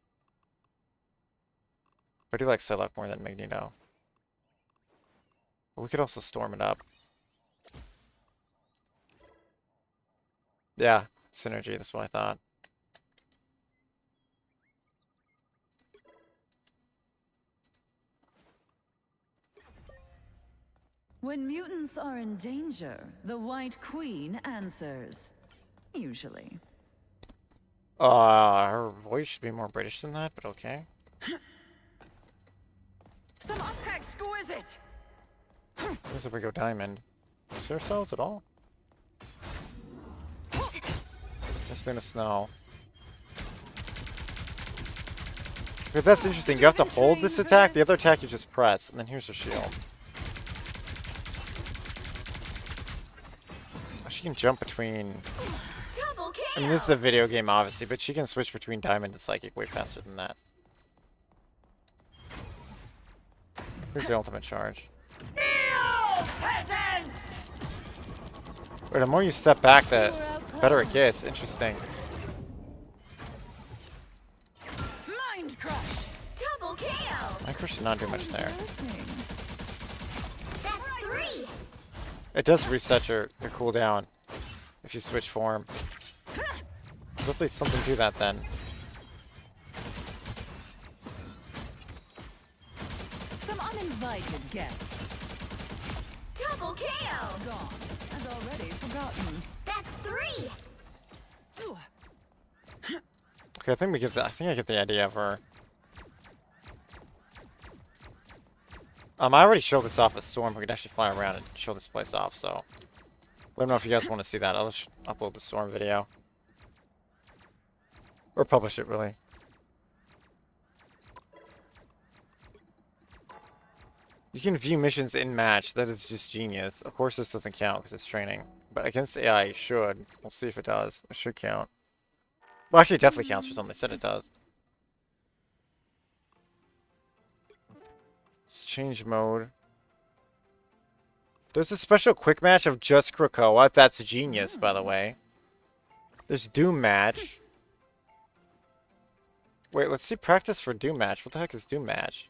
I do like Psylocke more than Magneto. But we could also storm it up. Yeah, synergy, that's what I thought. When mutants are in danger, the White Queen answers. Usually. Her voice should be more British than that, but okay. Some up exquisite! Where's if we go diamond? Is there cells at all? Just gonna snow. Okay, that's interesting. You have to hold this attack. The other attack you just press, and then here's her shield. Oh, she can jump between. I mean, this is a video game, obviously, but she can switch between diamond and psychic way faster than that. Here's the ultimate charge. Wait, the more you step back, the better it gets. Interesting. Mind crush! Double kill! My crush should not do much there. That's 3! It does reset your cooldown if you switch form. There's hopefully something to that then. Some uninvited guests. Double kill! Gone and already forgotten. That's 3! Okay, I think we get the, I think I get the idea of her. I already showed this off at Storm. We could actually fly around and show this place off, so let me know if you guys want to see that. I'll just upload the Storm video. Or publish it, really. You can view missions in match. That is just genius. Of course this doesn't count because it's training. But against AI, it should. We'll see if it does. It should count. Well, actually, it definitely counts for something. They said it does. Let's change mode. There's a special quick match of just Krakoa. That's genius, by the way. There's Doom match. Wait, let's see practice for Doom match. What the heck is Doom match?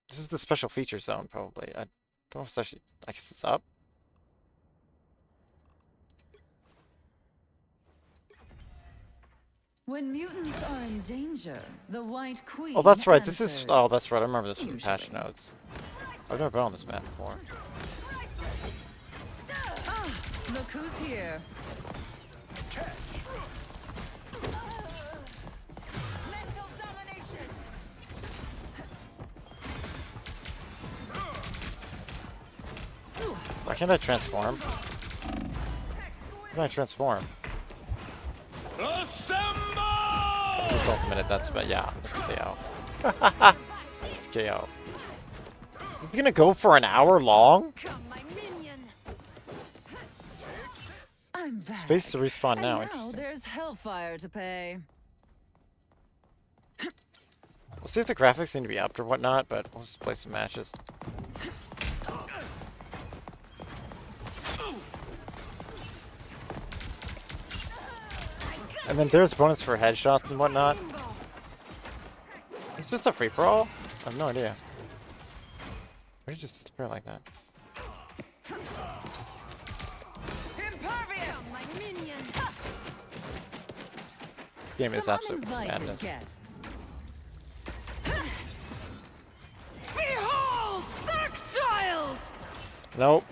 This is the special feature zone, probably. I don't know if it's actually... I guess it's up. When mutants are in danger, the White Queen Oh, that's right. This is... answers. Oh, that's right. I remember this from the Usually. patch notes. I've never been on this map before. Look who's here. Mental domination. Why can't I transform? How can I transform? Assemble! This ultimate, that's about... Yeah, that's KO. It's KO. Is he gonna go for an hour long? Come, my minion. I'm back. Space to respawn And now. now Interesting. there's hellfire to pay. We'll see if the graphics need to be upped or whatnot, but we'll just play some matches. And then there's bonus for headshots and whatnot. Is this a free-for-all? I have no idea. Why did it just disappear like that? Impervious. Come, my minion. Game is Some absolute uninvited madness. guests. Behold, Dark Child. Nope.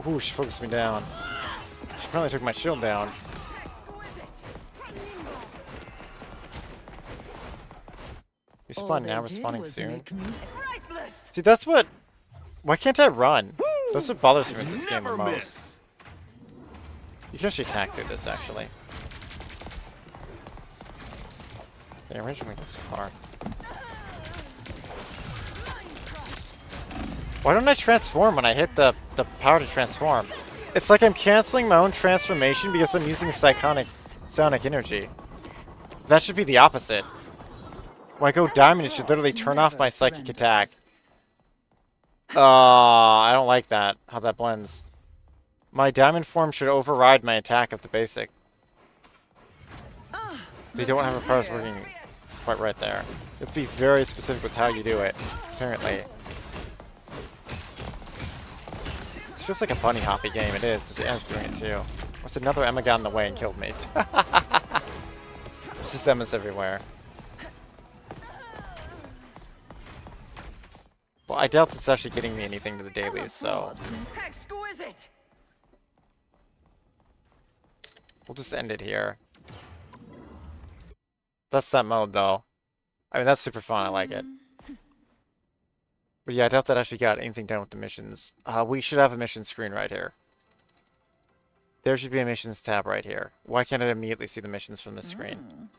Ooh, she focused me down. She probably took my shield down. All Respawn they now, did respawning was soon. make me- Priceless. See, that's what... Why can't I run? That's what bothers me with this game the Never most. miss. You can actually attack through this, actually. The arrangement goes so far. Why don't I transform when I hit the power to transform? It's like I'm canceling my own transformation because I'm using sonic energy. That should be the opposite. When I go diamond, it should literally turn off my psychic attack. I don't like that, how that blends. My diamond form should override my attack of the basic. They don't have a powers working quite right there. You have to be very specific with how you do it, apparently. This feels like a bunny hoppy game. It is. The Emma's doing it too. What's another Emma got in the way and killed me? There's just Emmas everywhere. Well, I doubt it's actually getting me anything to the dailies, so Exquisite. we'll just end it here. That's that mode, though. I mean, that's super fun. I like it. But yeah, I doubt that actually got anything done with the missions. We should have a mission screen right here. There should be a missions tab right here. Why can't I immediately see the missions from this screen?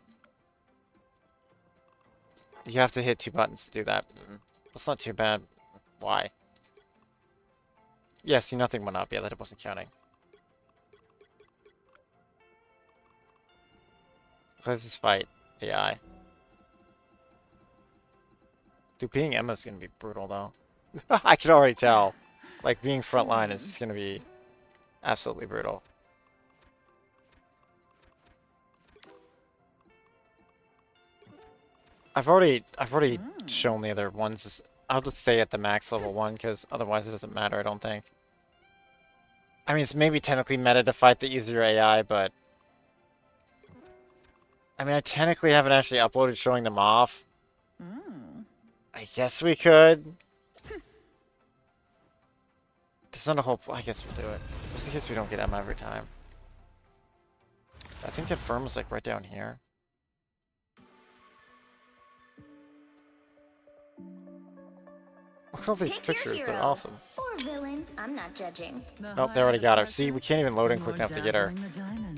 You have to hit 2 buttons to do that. That's not too bad. Why? Yeah, see, nothing went up. Yeah, that wasn't counting. Let's just fight AI. Dude, being Emma's gonna be brutal, though. I can already tell. Like, being frontline is just gonna be absolutely brutal. I've already shown the other ones. I'll just stay at the max level 1, because otherwise it doesn't matter, I don't think. I mean, it's maybe technically meta to fight the easier AI, but... I mean, I technically haven't actually uploaded showing them off. I guess we could. There's not a whole... I guess we'll do it. Just in case we don't get Emma every time. I think confirm is like right down here. Look at all these Pick your pictures. They're hero. awesome. Or villain, I'm not judging. Nope, they already got her. See, we can't even load in quick enough to get her.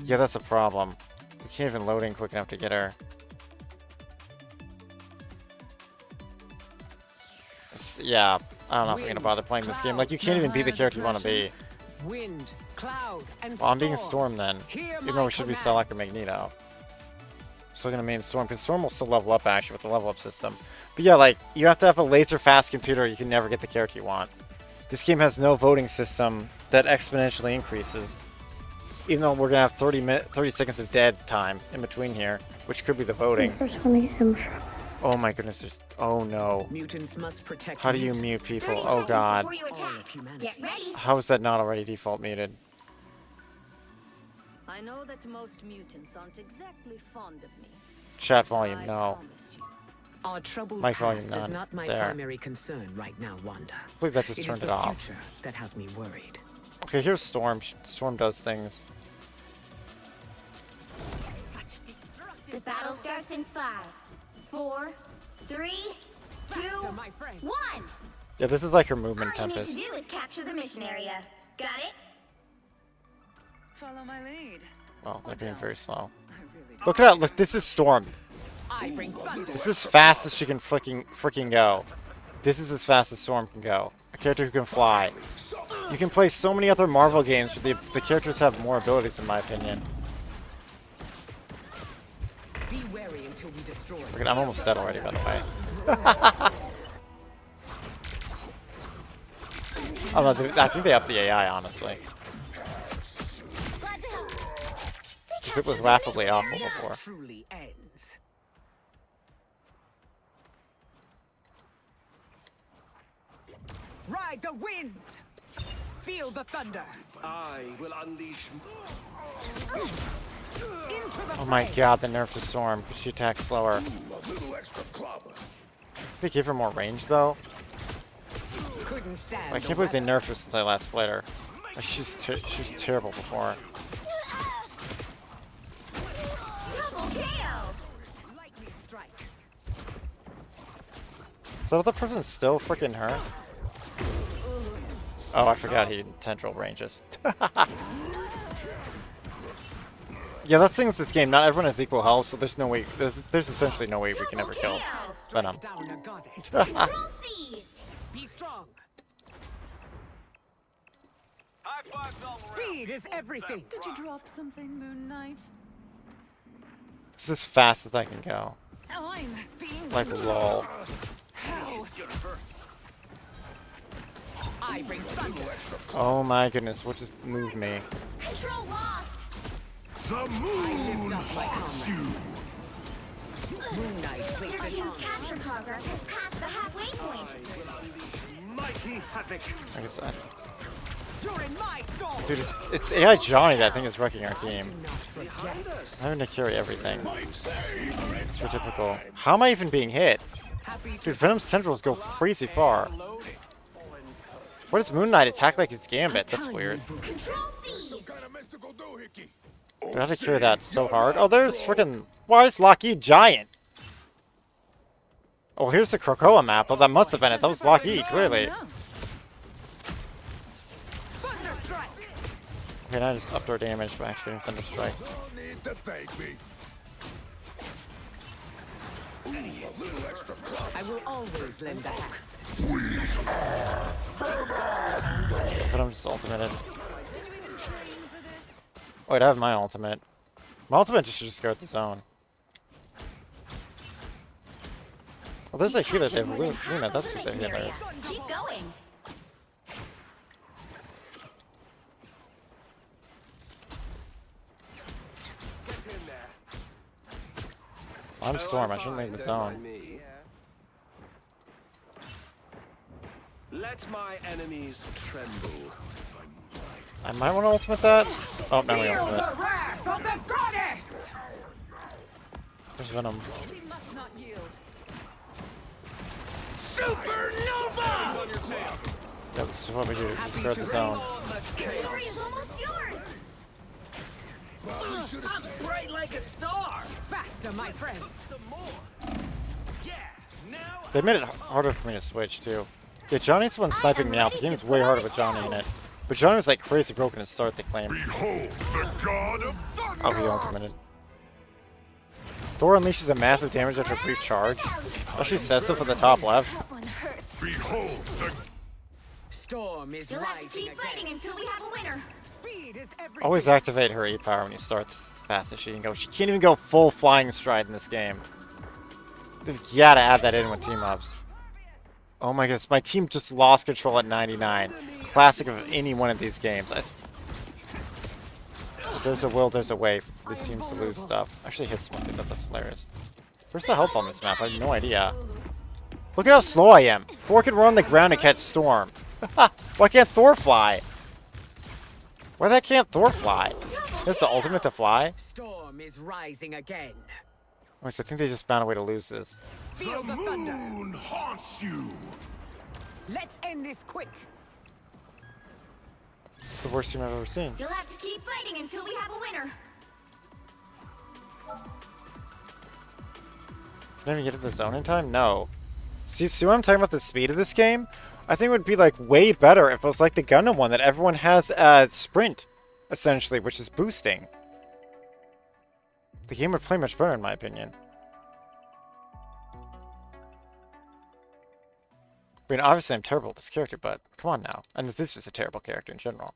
Yeah, that's a problem. We can't even load in quick enough to get her. Yeah, I don't know if I'm gonna bother playing this game. Like, you can't even be the character you want to be. Wind, cloud, and Well, I'm being storm. Storm then. Hear Even my though we should be command. Select or Magneto. Still gonna main Storm, because Storm will still level up actually with the level up system. But yeah, like, you have to have a laser fast computer, or you can never get the character you want. This game has no voting system that exponentially increases. Even though we're gonna have 30 seconds of dead time in between here, which could be the voting. First one to get him shot. Oh my goodness, there's... Oh no. Mutants must protect. How do you mutants. mute 30 people? Oh seconds god. before you All of attack. humanity. Get ready. How is that not already default muted? I know that most mutants aren't exactly fond of me. Chat volume, I no. promise you. Our troubled My volume past is none. not my There. primary concern right now, Wanda. I believe that just It is turned it the off. future that has me worried. Okay, here's Storm. Storm does things. Such destructive The battle starts in 5, 4, 3, 2, Faster, my friends. 1. Yeah, this is like her movement All you need to Tempest. do is capture the mission area. Got it? Follow my lead. Well, they're being very slow. I really Look at that! Look, this is Storm. I bring thunder. This is as fast as she can freaking go. This is as fast as Storm can go. A character who can fly. You can play so many other Marvel games where the characters have more abilities, in my opinion. Be wary until we destroy. Look at, I'm almost dead already, by the way. Oh no, I think they upped the AI, honestly. Glad to help. Because it was laughably awful before. Truly ends. Ride the winds. Feel the thunder. I will unleash. Into the Oh my fray. god, the nerf to Storm, because she attacks slower. A little extra clobber. They gave her more range, though. Couldn't stand. I the can't believe they weather. nerfed her since I last played her. Like, she was terrible before. Double KO. Lightning strike. Is that other person still freaking her? Oh, I forgot he tendril ranges. Yeah, that's the thing with this game. Not everyone has equal health, so there's no way. There's essentially no way we can ever kill Venom. Strike down a goddess. Control seized. Be strong. High fives all Speed is everything. Did you drop something, Moon Knight? It's as fast as I can go. I'm being Like lol. How? I bring thunder. Oh my goodness, what just moved me? Control lost. The moon Lift up my comrades. Moon Knight Your placed an team's arm. capture progress has passed the halfway point. mighty havoc. I guess You're in my storm. dude, it's AI Johnny that I think is wrecking our Do team. not forget. I'm having to carry everything. It's for typical. How am I even being hit? Happy to Dude, Venom's tendrils go crazy far. What does Moon Knight attack like it's Gambit? That's weird. Control seized. Kind of mystical doohickey. Dude, I have to carry that so hard. Oh, there's freaking. Why is Lockheed giant? Oh, here's the Krakoa map. Oh, that must have been it. That was Lockheed, clearly. thunder strike. Okay, now I just upped our damage by shooting Thunder Strike. No need to thank me. Ooh, a little extra clobber. I will always lend a hand. But I'm just ultimated. Oh, wait, I have my ultimate. My ultimate just should just go at the zone. Oh, there's a healer. They have Captured more than Luna. half That's of the what their mission healer area. is. Keep going. Get in there. I'm Storm. I shouldn't leave the Don't zone. mind me. Let my enemies tremble. I might want to ultimate that. Oh, now we Feel ultimate. the wrath of the goddess. There's Venom. We must not yield. Supernova. On your tail. Yeah, this is what we do. Just Happy go at to the zone. Victory is almost yours. Probably should have I'm bright like a star. Faster, my friends. some more. Yeah. Now They made it harder for me to switch, too. Yeah, Johnny's the one sniping me out. The game's way harder with Johnny in it. But Johnny was like crazy broken to start, they claim. behold the god of thunder. Oh, he ultimated. Thor unleashes a massive damage after a brief charge. Oh, she says so for the top left. That one hurts. Behold the storm is You'll have to rising keep fighting again. until we have a winner. Speed is everything. Always activate her E power when you start as fast as she can go. She can't even go full flying stride in this game. They've gotta add that in with team ups. Oh my goodness, my team just lost control at 99. Classic of any one of these games. If there's a will, there's a way for these teams to lose stuff. Actually hit someone, but that's hilarious. Where's the health on this map? I have no idea. Look at how slow I am. Thor can run on the ground and catch Storm. Why can't Thor fly? Why that can't Thor fly? Is the ultimate to fly? Storm is rising again. Wait, I think they just found a way to lose this. Feel The the thunder. moon haunts you. Let's end this quick. This is the worst team I've ever seen. You'll have to keep fighting until we have a winner. Can I even get to the zone in time? No. See what I'm talking about, the speed of this game? I think it would be like way better if it was like the Gundam one that everyone has sprint, essentially, which is boosting. The game would play much better in my opinion. I mean, obviously I'm terrible at this character, but come on now. And this is just a terrible character in general.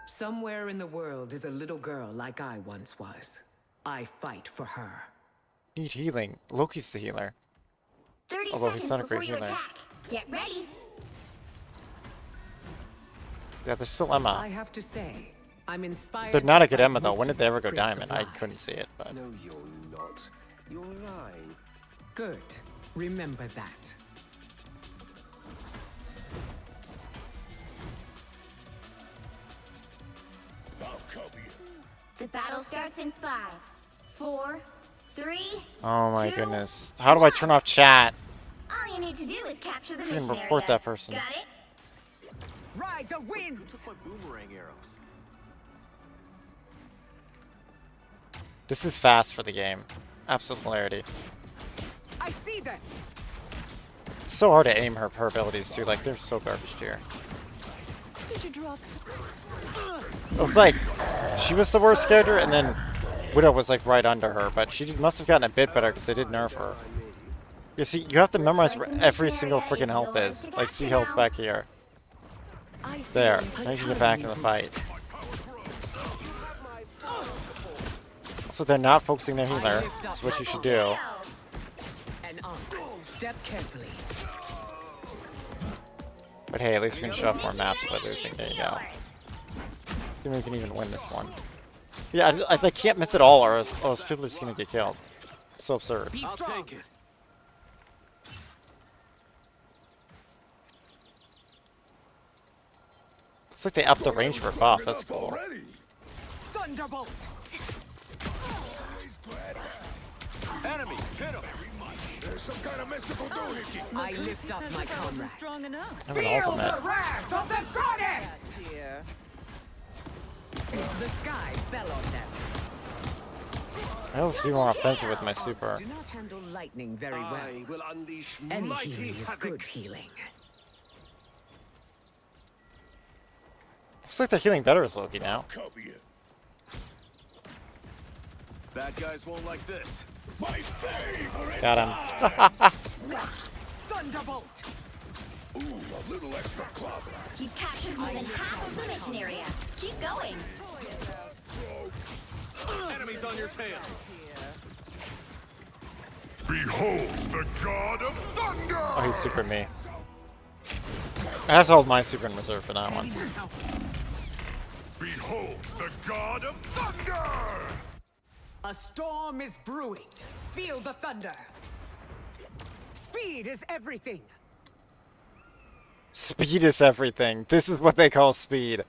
Somewhere in the world is a little girl like I once was. I fight for her. Need healing. Loki's the healer. 30 Although he's seconds not a before great you healer. attack. Get ready. Yeah, there's still Emma. I have to say, I'm inspired. They're not to a good fight Emma though. with When did they ever go Prince of diamond? I Lies. couldn't see it, but No, you're not. You're lying. Good. Remember that. I'll cover you. The battle starts in 5, 4, 3. oh my 2, goodness. How do I turn off chat? All you need to do is capture the Couldn't mission report area. that person. Got it? Ride the wind. My boomerang arrows. This is fast for the game. Absolute clarity. I see them. It's so hard to aim her abilities too. Like they're so garbage tier. Did you drop It was like she was the worst character, and then Widow was like right under her. But she must have gotten a bit better because they did nerf her. You see, you have to memorize where every single freaking health is. Like see health back here. There. Now you can get back in the fight. So they're not focusing their healer. That's what you should do. And on. Step carefully. But hey, at least we can show off more maps by losing. There you go. I think we can even win this one. Yeah, I can't miss it all, or else people are just gonna get killed. It's so absurd. Be I'll strong. take it. Looks like they upped the range for buff. That's cool. Already. Thunderbolt. Enemy, hit him. There's some kind of mystical doohickey. I lift up my comrades. strong enough. I have an Feel ultimate. the wrath of the goddess. The sky fell on them. I always be more offensive with my super. Do not handle lightning very well. I will unleash Any mighty healing is havoc. good healing. Looks like they're healing better as Loki now. Cover you. Bad guys won't like this. My favorite. Got him. Thunderbolt. Ooh, a little extra clobber. You've captured more than half of the mission area. Keep going. Enemies on your tail. Behold the god of thunder. Oh, he's super me. I have to hold my super in reserve for that one. Behold the god of thunder. A storm is brewing. Feel the thunder. Speed is everything. Speed is everything. This is what they call speed.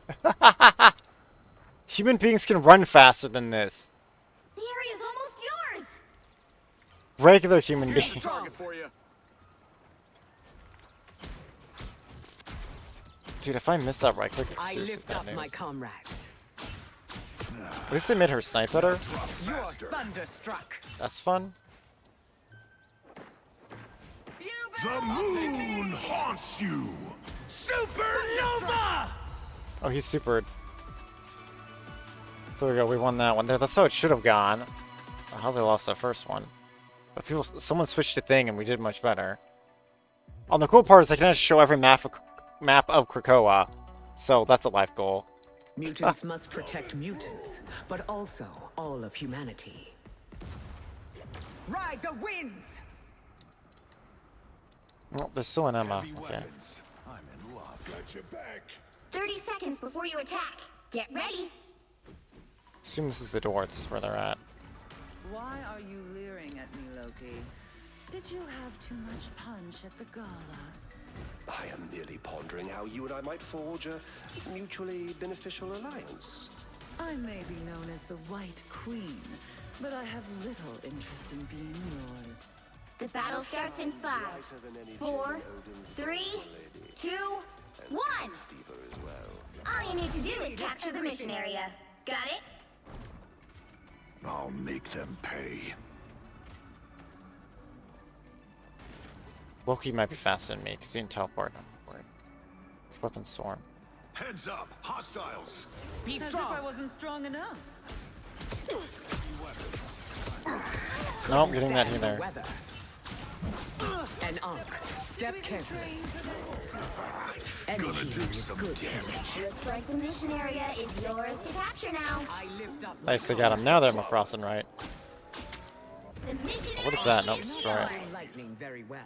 Human beings can run faster than this. The area's almost yours. Regular human Here's the beings. target for you. Dude, if I miss that right click, it's I seriously lift bad up my news. comrades. At least they made her snipe better. You're thunderstruck. That's fun. The moon haunts you. Supernova. Oh, he's supered. There we go. We won that one. There. That's how it should have gone. How they lost that first one. But someone switched the thing and we did much better. Oh, the cool part is I can just show every map map of Krakoa. So that's a life goal. Mutants must protect mutants, but also all of humanity. Ride the winds! Well, there's still an Emma. Heavy Okay. weapons. I'm in love. Got your back. 30 seconds before you attack. Get ready. Assume this is the door. This is where they're at. Why are you leering at me, Loki? Did you have too much punch at the gala? I am merely pondering how you and I might forge a mutually beneficial alliance. I may be known as the White Queen, but I have little interest in being yours. The battle starts in 5, 4, 3, 2, 1. Deeper as well. All you need to do is capture the mission area. Got it? I'll make them pay. Loki might be faster than me because he can teleport. Weapon storm. Heads up, hostiles. Be As if strong! I wasn't strong enough. No, I'm getting that Stand here the there. weather. And Ankh, step carefully. Any Gonna healing do is some good. damage. Looks like the mission area is yours to capture now. I lift up Nice, they got him. Now they're crossing right. The mission What is area that? Nope, is destroy it. yours. lightning very well.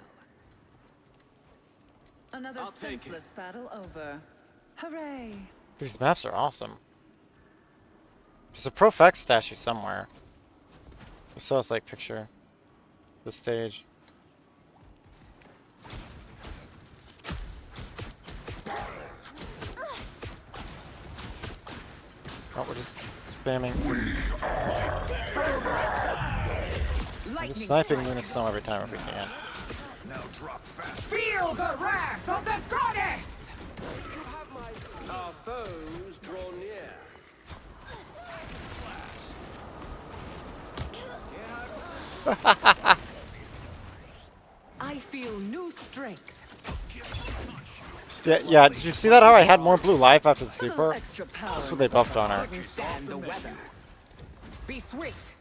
Another I'll take it. senseless battle over. Hooray! These maps are awesome. There's a Profex statue somewhere. I saw this like picture. The stage. Oh, we're just spamming. I'm just sniping Luna Snow every time if we can. Now drop fast. Feel the wrath of the goddess! You have our foes draw near. I feel new strength. Yeah, did you see that? How I had more blue life after the super? Extra power. That's what they buffed on her. Couldn't stand the weather. Be swift.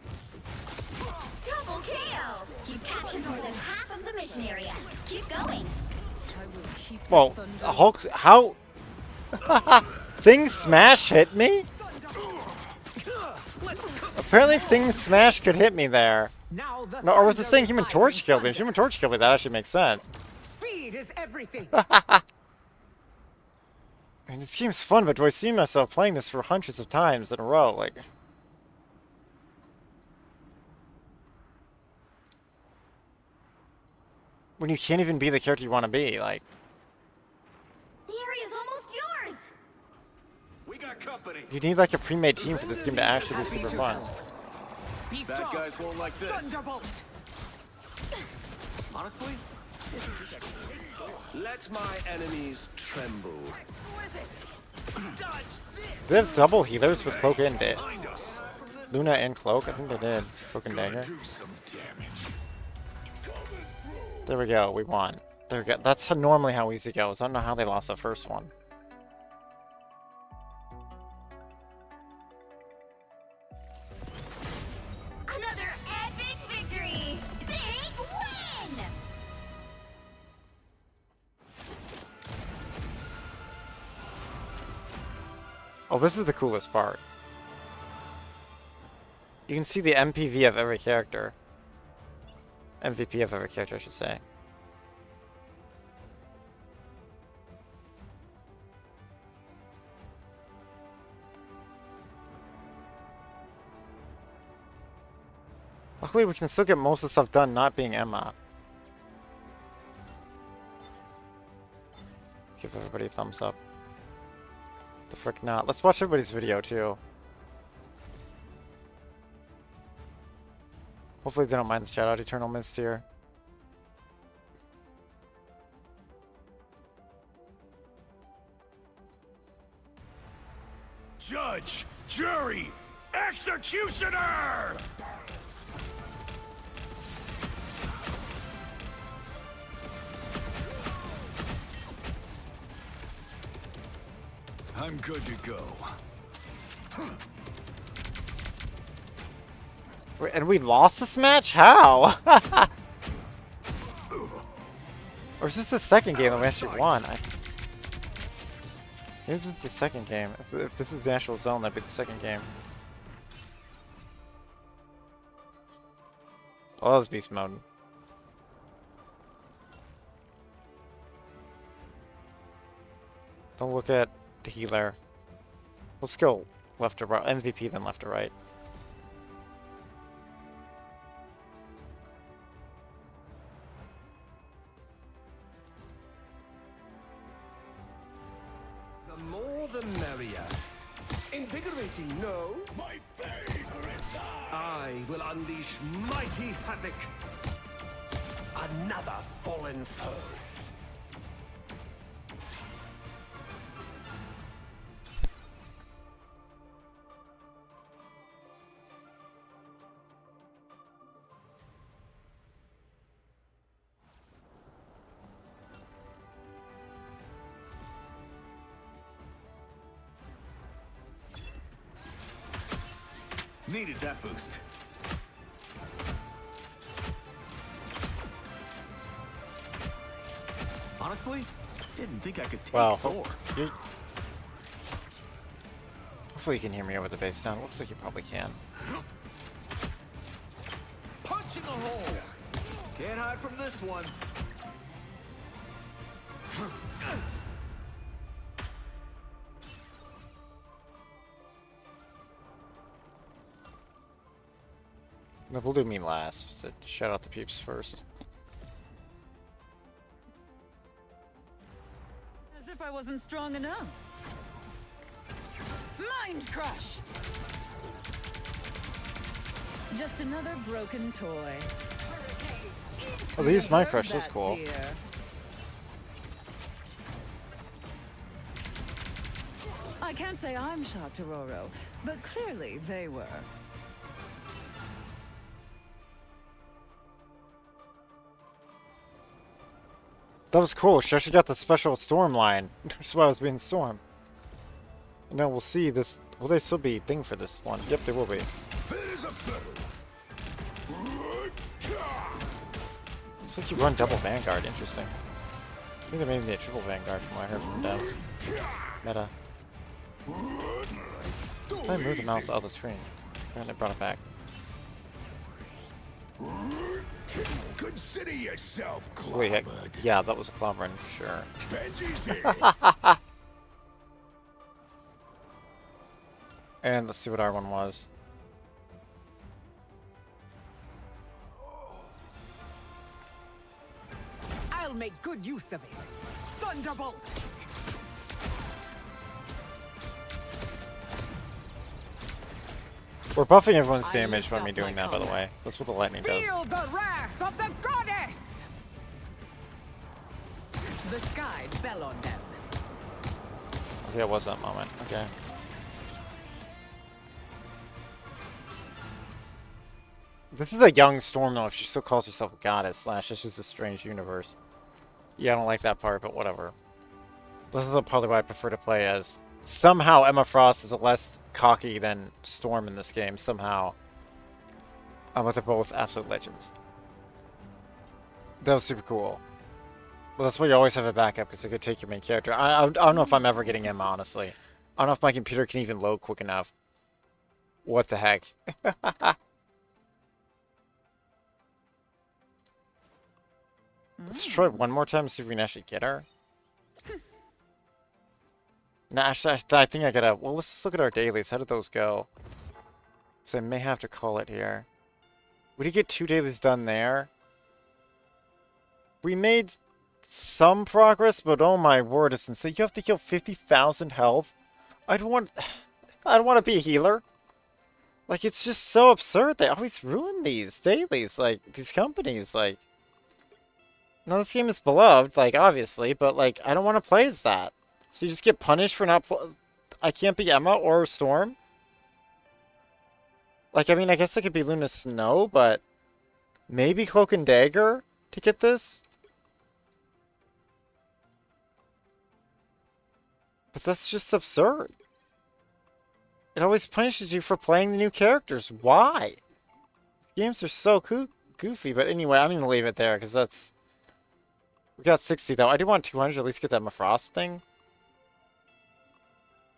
Double KO! You captured more than half of the mission area. Keep going. I will keep Whoa, the thunder. a Hulk, how? Thing Smash hit me? Apparently Thing Smash could hit me there. Now the No, or was it thunder saying is Human hiding Torch killed me? If thunder. Human Torch killed me, that actually makes sense. Speed is everything. I mean, this game's fun, but do I see myself playing this for hundreds of times in a row? Like, when you can't even be the character you want to be, like, The area's almost yours. We got company. you need like a pre-made team for this game to actually be super fun. Be Bad strong. guys won't like this. Thunderbolt. Honestly? Let my enemies tremble. They have double healers with Cloak and Find us. Luna and Cloak. I think they did. Cloak and Gonna Dagger. do some damage. There we go. We won. There we go. That's normally how easy it goes. I don't know how they lost the first one. Another epic victory. Big win. Oh, this is the coolest part. You can see the MPV of every character. MVP of every character, I should say. Luckily, we can still get most of the stuff done not being Emma. Give everybody a thumbs up. The frick not. Let's watch everybody's video, too. Hopefully they don't mind the shout out Eternal Mist here. Judge, jury, executioner! I'm good to go. Wait, and we lost this match? How? Or is this the second game that we actually won? Maybe this is the second game. If this is the actual zone, that'd be the second game. Oh, that was beast mode. Don't look at the healer. Let's go left to right. MVP then left to right. The more the merrier. Invigorating, no? My favorite time. I will unleash mighty havoc. Another fallen foe. Needed that boost. Honestly, didn't think I could take Wow. Thor. Hopefully you can hear me over the bass sound. Looks like you probably can. Punching a hole. Can't hide from this one. No, we'll do me last. So shout out the peeps first. As if I wasn't strong enough. Mind crush! Just another broken toy. Oh, they used Mind Deserve Crush. That's that, cool. dear. I can't say I'm shocked, Aurora, but clearly they were. That was cool. She actually got the special storm line. That's why I was being storm. Now we'll see this. Will they still be thing for this one? Yep, they will be. There's a foe. Looks like you run double Vanguard. Interesting. I think they made me a triple Vanguard from what I heard from devs. Meta. If I move the mouse out of the screen, and I brought it back. Consider yourself Wait, heck. clobbered. Yeah, that was a clobbering for sure. Benji's here. And let's see what R1 was. I'll make good use of it. Thunderbolt! We're buffing everyone's I damage lift by me up doing my that, by the way. comrades. That's what the lightning does. Feel the wrath of the goddess! The sky fell on them. I think it was that moment. Okay. This is a young Storm, though, if she still calls herself a goddess, slash, it's just a strange universe. Yeah, I don't like that part, but whatever. This is probably why I prefer to play as... Somehow Emma Frost is less cocky than Storm in this game, somehow. But they're both absolute legends. That was super cool. Well, that's why you always have a backup, because it could take your main character. I don't know if I'm ever getting Emma, honestly. I don't know if my computer can even load quick enough. What the heck? Let's try one more time to see if we can actually get her. Nah, actually, I think I gotta... Well, let's just look at our dailies. How did those go? So I may have to call it here. We did get 2 dailies done there. We made some progress, but oh my word, it's insane. You have to kill 50,000 health? I don't want to be a healer. Like, it's just so absurd. They always ruin these dailies, like, these companies, like... Now, this game is beloved, like, obviously, but, like, I don't want to play as that. So you just get punished for not I can't be Emma or Storm? Like, I mean, I guess I could be Luna Snow, but... Maybe Cloak and Dagger to get this? But that's just absurd. It always punishes you for playing the new characters. Why? These games are so goofy, but anyway, I'm going to leave it there, because that's... We got 60, though. I do want 200 at least get that Emma Frost thing.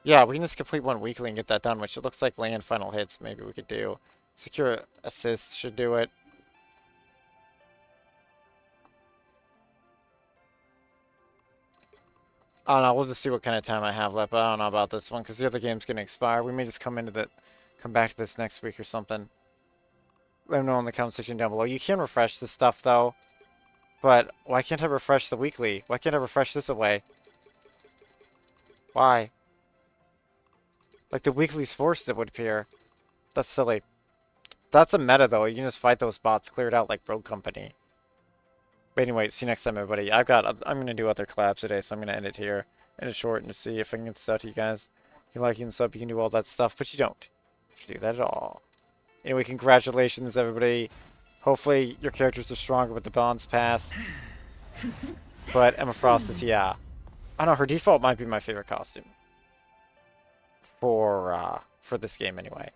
Yeah, we can just complete one weekly and get that done, which it looks like land final hits maybe we could do. Secure assists should do it. I don't know, we'll just see what kind of time I have left, but I don't know about this one, because the other game's going to expire. We may just come back to this next week or something. Let me know in the comment section down below. You can refresh this stuff, though. But why can't I refresh the weekly? Why can't I refresh this away? Why? Like, the weekly's forced, it would appear. That's silly. That's a meta, though. You can just fight those bots, clear it out like Rogue Company. But anyway, see you next time, everybody. I'm going to do other collabs today, so I'm going to end it here. End it short and just see if I can get this out to you guys. If you like and sub, you can do all that stuff, but you don't. You do that at all. Anyway, congratulations, everybody. Hopefully, your characters are stronger with the Bonds Pass. But Emma Frost is, yeah. I don't know, her default might be my favorite costume. For this game, anyway.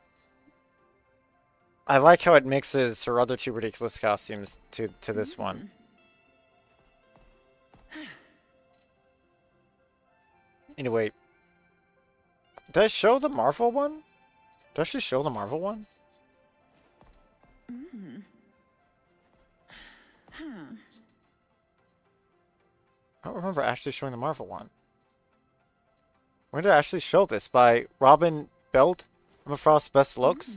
I like how it mixes her other two ridiculous costumes to this one. Anyway, did I show the Marvel one? Did I actually show the Marvel one? I don't remember actually showing the Marvel one. When did I actually show this? By Robin Belt? Emma Frost's best looks?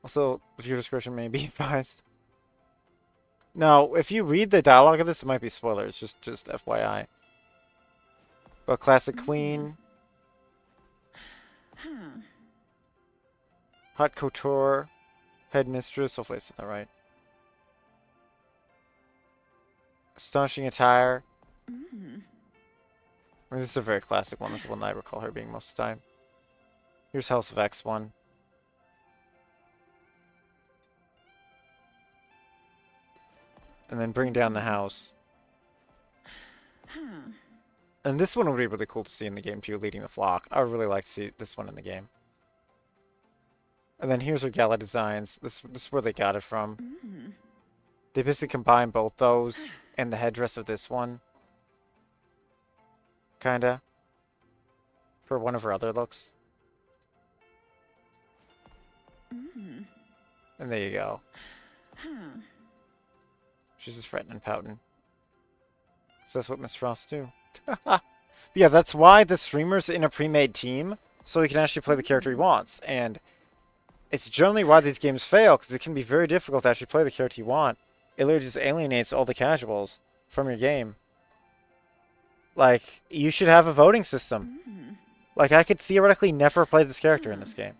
Also, viewer discretion may be advised. No, if you read the dialogue of this, it might be spoilers. Just FYI. But classic queen. Hot couture. Headmistress. Hopefully I said that right. Astonishing attire. I mean, this is a very classic one. This is one that I recall her being most of the time. Here's House of X one. And then bring down the house. And this one would be really cool to see in the game too, leading the flock. I would really like to see this one in the game. And then here's her gala designs. This is where they got it from. They basically combine both those and the headdress of this one. Kinda. For one of her other looks. And there you go. She's just fretting and pouting. So that's what Miss Frost do. Yeah, that's why the streamer's in a pre-made team, so he can actually play the character he wants. And it's generally why these games fail, because it can be very difficult to actually play the character you want. It literally just alienates all the casuals from your game. Like, you should have a voting system. Like, I could theoretically never play this character in this game.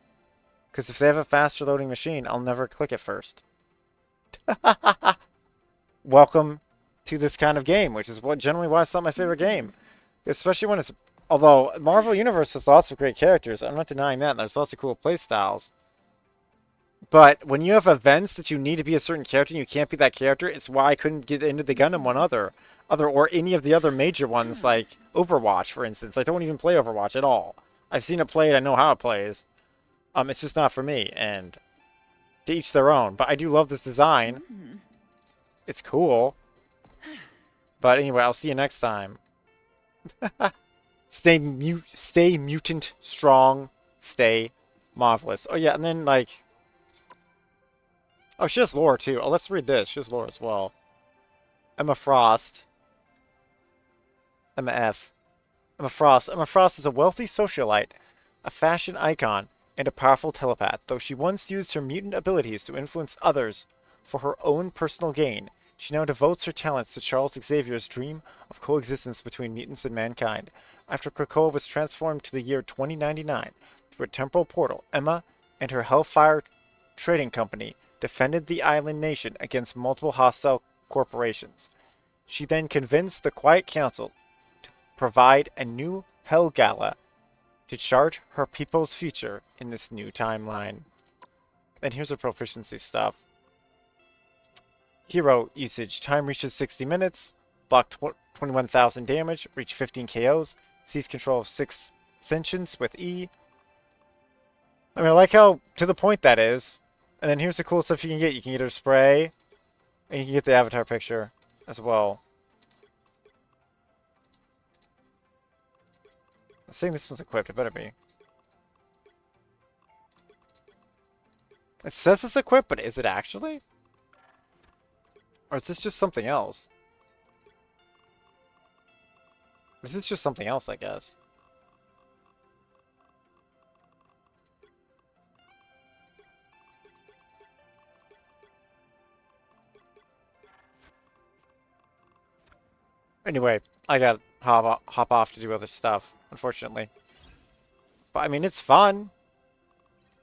Because if they have a faster loading machine, I'll never click it first. Welcome to this kind of game, which is generally why it's not my favorite game. Especially when it's... Although, Marvel Universe has lots of great characters. I'm not denying that. There's lots of cool playstyles. But when you have events that you need to be a certain character and you can't be that character, it's why I couldn't get into the Gundam one or any of the other major ones, like Overwatch, for instance. I don't even play Overwatch at all. I've seen it played. I know how it plays. It's just not for me. And to each their own. But I do love this design. It's cool. But anyway, I'll see you next time. Stay mutant strong. Stay marvelous. Oh yeah, and then like... Oh, she has lore too. Oh, let's read this. She has lore as well. Emma Frost. Emma F. Emma Frost. Emma Frost is a wealthy socialite, a fashion icon, and a powerful telepath. Though she once used her mutant abilities to influence others for her own personal gain, she now devotes her talents to Charles Xavier's dream of coexistence between mutants and mankind. After Krakoa was transformed to the year 2099 through a temporal portal, Emma and her Hellfire trading company defended the island nation against multiple hostile corporations. She then convinced the Quiet Council to provide a new Hell Gala to chart her people's future in this new timeline. And here's the proficiency stuff. Hero usage. Time reaches 60 minutes. Block 21,000 damage. Reach 15 KOs. Seize control of 6 sentients with E. I mean, I like how to the point that is. And then here's the cool stuff you can get. You can get her spray. And you can get the avatar picture as well. I'm saying this one's equipped. It better be. It says it's equipped, but is it actually? Or is this just something else? This is just something else, I guess. Anyway, I got hop off to do other stuff, unfortunately. But I mean, it's fun.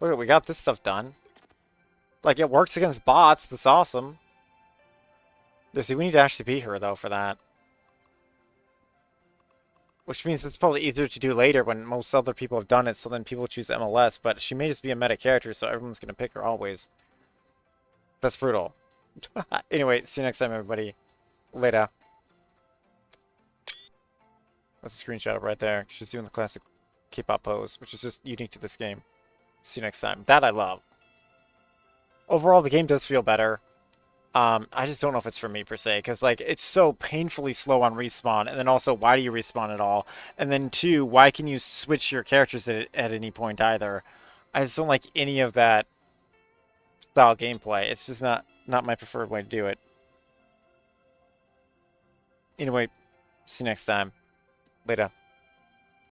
Look, we got this stuff done. Like, it works against bots. That's awesome. Yeah, see, we need to actually beat her, though, for that. Which means it's probably easier to do later when most other people have done it, so then people choose MLS. But she may just be a meta character, so everyone's going to pick her always. That's brutal. Anyway, see you next time, everybody. Later. That's a screenshot of right there. She's doing the classic K-pop pose, which is just unique to this game. See you next time. That I love. Overall, the game does feel better. I just don't know if it's for me, per se, because, like, it's so painfully slow on respawn, and then also, why do you respawn at all? And then, two, why can you switch your characters at any point, either? I just don't like any of that style gameplay. It's just not my preferred way to do it. Anyway, see you next time. Later.